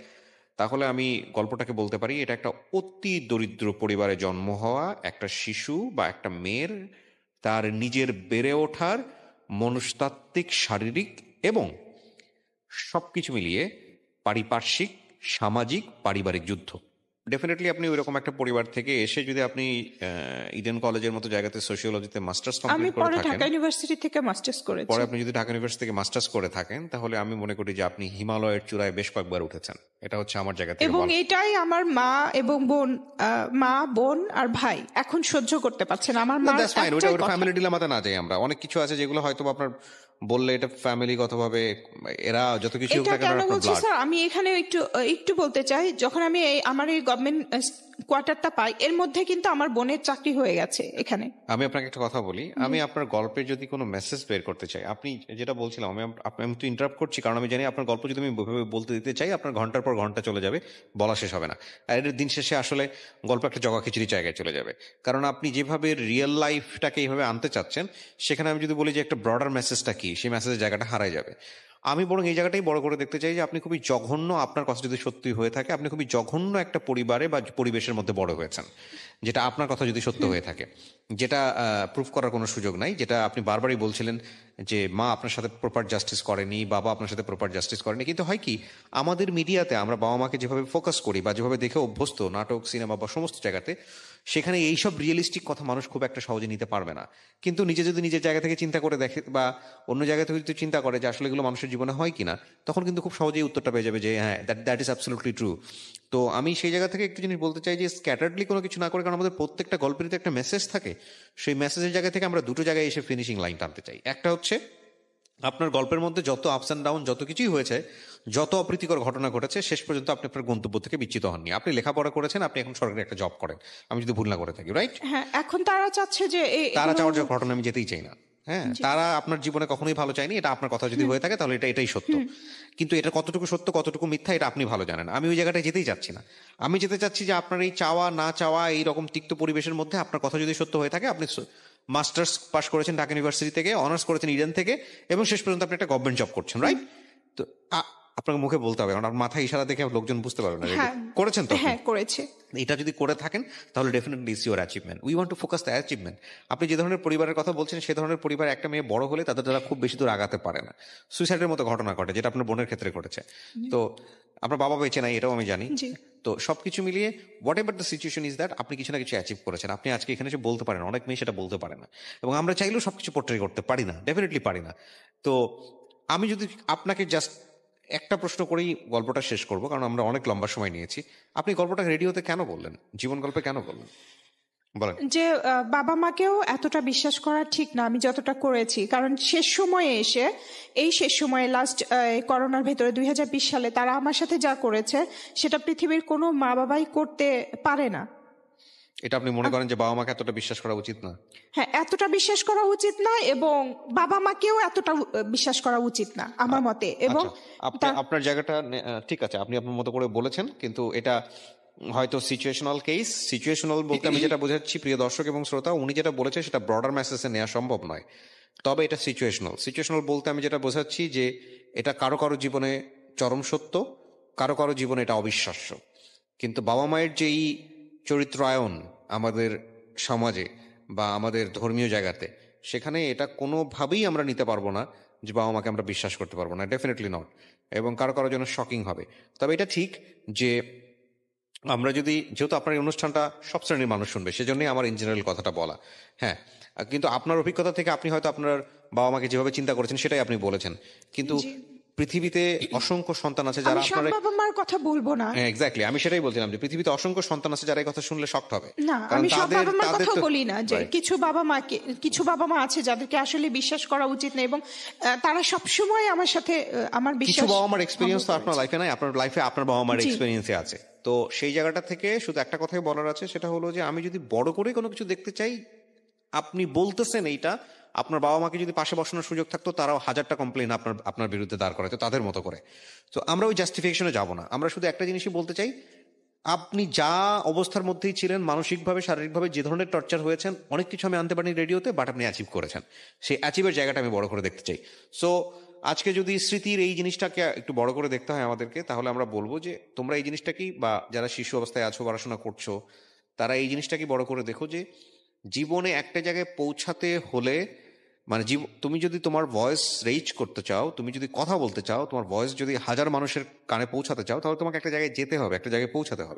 Speaker 1: তাহলে আমি গল্পটাকে বলতে পারি এটা একটা অতি দরিদ্র পরিবারে জন্ম হওয়া একটা শিশু বা একটা মেয়ের তার নিজের বেড়ে ওঠার মনস্তাত্ত্বিক, শারীরিক এবং সবকিছু মিলিয়ে পারিপার্শ্বিক, সামাজিক, পারিবারিক যুদ্ধ। ডেফিনেটলি আপনি ওইরকম একটা পরিবার থেকে এসে যদি আপনি ইডেন কলেজের মতো জায়গাতে সোশিওলজিতে মাস্টার্স
Speaker 2: আমি
Speaker 1: কমপ্লিট করে
Speaker 2: পরে
Speaker 1: থাকেন,
Speaker 2: ঢাকা ইউনিভার্সিটি থেকে মাস্টার্স করেছি।
Speaker 1: পরে আপনি যদি ঢাকা ইউনিভার্সিটি থেকে মাস্টার্স করে থাকেন, তাহলে আমি মনে করি যে আপনি হিমালয়ের চূড়ায় বেশ কয়েকবার উঠেছেন। এটা হচ্ছে আমার জায়গা থেকে
Speaker 2: এবং
Speaker 1: বলা।
Speaker 2: এটাই আমার মা এবং বোন, মা বোন আর ভাই এখন সহ্য করতে পারছে না। আমার মা
Speaker 1: দ্যাটস ফাইন, ওটা ফ্যামিলি ডিলেমাতে না যাই আমরা। অনেক কিছু আছে যেগুলো হয়তো আপনার বললে এটা ফ্যামিলিগতভাবে এরা যত কিছু হোক
Speaker 2: এটা
Speaker 1: না কেন
Speaker 2: কেন
Speaker 1: আপনার
Speaker 2: বলছি
Speaker 1: ব্লাড।
Speaker 2: স্যার, আমি এখানে একটু বলতে চাই, যখন আমি আমার এই গভর্নমেন্ট কোয়ার্টারটা পাই, এর মধ্যে কিন্তু আমার বোনের চাকরি হয়ে গেছে এখানে।
Speaker 1: আমি আপনাকে একটা কথা বলি, আমি আপনার গল্পে যদি কোনো মেসেজ বের করতে চাই, আপনি যেটা বলছিলাম, আমি তো ইন্টারাপ্ট করছি কারণ আমি জানি আপনার গল্প যদি আমি বলতে দিতে চাই আপনার ঘন্টার পর ঘন্টা চলে যাবে, বলা শেষ হবে না। আর এর দিন শেষে আসলে গল্প একটা জগা খিচুড়ি জায়গায় চলে যাবে, কারণ আপনি যেভাবে রিয়েল লাইফটাকে এইভাবে আনতে চাচ্ছেন, সেখানে আমি যদি বলি যে একটা ব্রডার মেসেজটা কি, সেই মেসেজের জায়গাটা হারায় যাবে। আমি বরং এই জায়গাটাই বড় করে দেখতে চাই যে আপনি খুবই জঘন্য, আপনার কথা যদি সত্যি হয়ে থাকে, আপনি খুবই জঘন্য একটা পরিবারে বা পরিবেশের মধ্যে বড় হয়েছেন, যেটা আপনার কথা যদি সত্য হয়ে থাকে, যেটা প্রুফ করার কোনো সুযোগ নাই, যেটা আপনি বারবারই বলছিলেন যে মা আপনার সাথে প্রপার জাস্টিস করেনি, বাবা আপনার সাথে প্রপার জাস্টিস করেনি। কিন্তু হয় কি, আমাদের মিডিয়াতে আমরা বাবা মাকে যেভাবে ফোকাস করি বা যেভাবে দেখে অভ্যস্ত নাটক, সিনেমা বা সমস্ত জায়গাতে, সেখানে এইসব রিয়েলিস্টিক কথা মানুষ খুব একটা সহজে নিতে পারবে না। কিন্তু নিজে যদি নিজের জায়গা থেকে চিন্তা করে দেখে বা অন্য জায়গা থেকে যদি চিন্তা করে যে আসলে এগুলো মানুষের জীবনে হয় কিনা, তখন কিন্তু খুব সহজেই উত্তরটা পেয়ে যাবে যে হ্যাঁ, দ্যাট ইজ অ্যাবসলিউটলি ট্রু। তো আমি সেই জায়গা থেকে একটু জিনিস বলতে চাই যে স্ক্যাটার্ডলি কোনো কিছু না করে, কারণ আমাদের প্রত্যেকটা গল্পের একটা মেসেজ থাকে, সেই মেসেজের জায়গা থেকে আমরা দুটো জায়গায় এসে ফিনিশিং লাইন টানতে চাই। একটা হচ্ছে আপনার গল্পের মধ্যে যত আপস অ্যান্ড ডাউন, যত কিছুই হয়েছে, যত অপ্রীতিকর ঘটনা ঘটেছে, শেষ পর্যন্ত আপনি আপনার গন্তব্য থেকে বিচ্যুত হননি। আপনি লেখাপড়া করেছেন, আপনি এখন সরকারি একটা জব করেন, আমি যদি ভুল না করে থাকি, রাইট?
Speaker 2: হ্যাঁ, এখন তারা চাচ্ছে যে
Speaker 1: তারা চাওয়ার যে ঘটনা আমি যেতেই চাই না। হ্যাঁ, তারা আপনার জীবনে কখনোই ভালো চায়নি, এটা আপনার কথা যদি হয়ে থাকে তাহলে এটাই সত্য। কিন্তু এটা কতটুকু সত্য কতটুকু মিথ্যা এটা আপনি ভালো জানেন। আমি ওই জায়গাটায় যেতেই চাচ্ছি না। আমি যেতে চাচ্ছি যে আপনার এই চাওয়া না চাওয়া এই রকম তিক্ত পরিবেশের মধ্যে আপনার কথা যদি সত্য হয়ে থাকে, আপনি মাস্টার্স পাস করেছেন ঢাকা ইউনিভার্সিটি থেকে, অনার্স করেছেন ইডেন থেকে, এবং শেষ পর্যন্ত আপনি একটা গভর্নমেন্ট জব করছেন, রাইট? তো আপনাকে মুখে বলতে হবে, আমার মাথায় ইশারা দেখে লোকজন বুঝতে পারবে না। করেছেন তো?
Speaker 2: হ্যাঁ, করেছে।
Speaker 1: এটা যদি করে থাকেন তাহলে definitely it's your achievement. We want to focus the achievement. আপনি যে ধরনের পরিবারের কথা বলছেন, সে ধরনের পরিবার একটা মেয়ে বড় হলে তাদের দ্বারা খুব বেশি দূর আগাতে পারে না। সুইসাইডের মতো ঘটনা ঘটে, যেটা আপনার বোনের ক্ষেত্রে ঘটেছে। তো আপনার বাবা বেঁচে নাই, এটাও আমি জানি। তো সবকিছু মিলিয়ে what ever the situation is that, আপনি কিছু না কিছু অ্যাচিভ করেছেন। আপনি আজকে এখানে এসে বলতে পারেন, অনেক মেয়ে সেটা বলতে পারে না, এবং আমরা চাইলেও সবকিছু পোর্ট্রে করতে পারি না, ডেফিনেটলি পারি না। তো আমি যদি আপনাকে জাস্ট একটা প্রশ্ন করেই গল্পটা শেষ করব, কারণ আমরা অনেক লম্বা সময় নিয়েছি। আপনি গল্পটা রেডিওতে কেন বললেন, জীবন গল্পে কেন বললেন, বলেন?
Speaker 2: যে বাবা মাকেও এতটা বিশ্বাস করা ঠিক না আমি যতটা করেছি, কারণ শেষ সময়ে এসে, এই শেষ সময়ে লাস্ট করোনার ভেতরে 2020 সালে তারা আমার সাথে যা করেছে, সেটা পৃথিবীর কোনো মা বাবাই করতে পারে না।
Speaker 1: এটা আপনি মনে করেন যে বাবা মাকে এতটা বিশ্বাস করা উচিত না?
Speaker 2: হ্যাঁ, এতটা বিশ্বাস করা উচিত না, এবং বাবা মাকেও এতটা বিশ্বাস করা উচিত না আমার মতে। এবং
Speaker 1: আপনার জায়গাটা ঠিক আছে, আপনি আপনার মতো করে বলেছেন, কিন্তু এটা হয়তো সিচুয়েশনাল কেস। সিচুয়েশনাল বলতে আমি যেটা বোঝাচ্ছি, প্রিয় দর্শক এবং শ্রোতা, উনি যেটা বলেছে সেটা ব্রডার মেসেজে নেওয়া সম্ভব নয়, তবে এটা সিচুয়েশনাল। সিচুয়েশনাল বলতে আমি যেটা বোঝাচ্ছি যে এটা কারো কারো জীবনে চরম সত্য, কারো কারো জীবনে এটা অবিশ্বাস্য। কিন্তু বাবা মায়ের যেই চরিত্রায়ন আমাদের সমাজে বা আমাদের ধর্মীয় জায়গাতে, সেখানে এটা কোনোভাবেই আমরা নিতে পারবো না যে বাবা মাকে আমরা বিশ্বাস করতে পারবো না, ডেফিনেটলি নট। এবং কারো কারোর জন্য শকিং হবে। তবে এটা ঠিক যে আমরা যদি, যেহেতু আপনার এই অনুষ্ঠানটা সব শ্রেণীর মানুষ শুনবে, সেজন্যই আমার ইন জেনারেল কথাটা বলা। হ্যাঁ, কিন্তু আপনার অভিজ্ঞতা থেকে আপনি হয়তো আপনার বাবা মাকে যেভাবে চিন্তা করেছেন সেটাই আপনি বলেছেন, কিন্তু পৃথিবীতে অসংখ্য সন্তান আছে যারা আপনার
Speaker 2: বাবা মার কথা বলবো না।
Speaker 1: হ্যাঁ, এক্স্যাক্টলি, আমি সেটাই বলছিলাম যে পৃথিবীতে অসংখ্য সন্তান আছে যারা এই কথা শুনলে শক্ট হবে।
Speaker 2: না, আমি সব বাবা মার কথা বলি না, যে কিছু বাবা মা আছে যাদেরকে আসলে বিশ্বাস করা উচিত না, এবং তারা সবসময় আমার সাথে আমার বিশ্বাস।
Speaker 1: কিছু বাবা মার এক্সপিরিয়েন্স তো আপনার লাইফে নাই, আপনার লাইফে আপনার বাবা মার এক্সপিরিয়েন্সে আছে। তো সেই জায়গাটা থেকে শুধু একটা কথাই বলার আছে, সেটা হলো যে আমি যদি বড় করে কোনো কিছু দেখতে চাই, আপনি বলতেছেন এইটা, আপনার বাবা মাকে যদি পাশে বসানোর সুযোগ থাকতো, তারাও 1000টা কমপ্লেন আপনার বিরুদ্ধে দাঁড় করাতো তাদের মতো করে। তো আমরা ওই জাস্টিফিকেশনে যাব না, আমরা শুধু একটা জিনিসই বলতে চাই, আপনি যা অবস্থার মধ্যেই ছিলেন, মানসিকভাবে শারীরিকভাবে যে ধরনের টর্চার হয়েছেন, অনেক কিছু আমি আনতে পারিনি রেডিওতে, বাট আপনি অ্যাচিভ করেছেন। সেই অ্যাচিভের জায়গাটা আমি বড় করে দেখতে চাই। সো আজকে যদি স্মৃতির এই জিনিসটাকে একটু বড় করে দেখতে হয় আমাদেরকে, তাহলে আমরা বলবো যে তোমরা এই জিনিসটাকেই, বা যারা শিশু অবস্থায় আছো, পড়াশোনা করছো, তারা এই জিনিসটাকে বড় করে দেখো যে জীবনে একটা জায়গায় পৌঁছাতে হলে, মানে তুমি যদি তোমার ভয়েস রেইজ করতে চাও, তুমি যদি কথা বলতে চাও, তোমার ভয়েস যদি 1000 মানুষের কানে পৌঁছাতে চাও, তাহলে তোমাকে একটা জায়গায় যেতে হবে, একটা জায়গায় পৌঁছাতে হবে।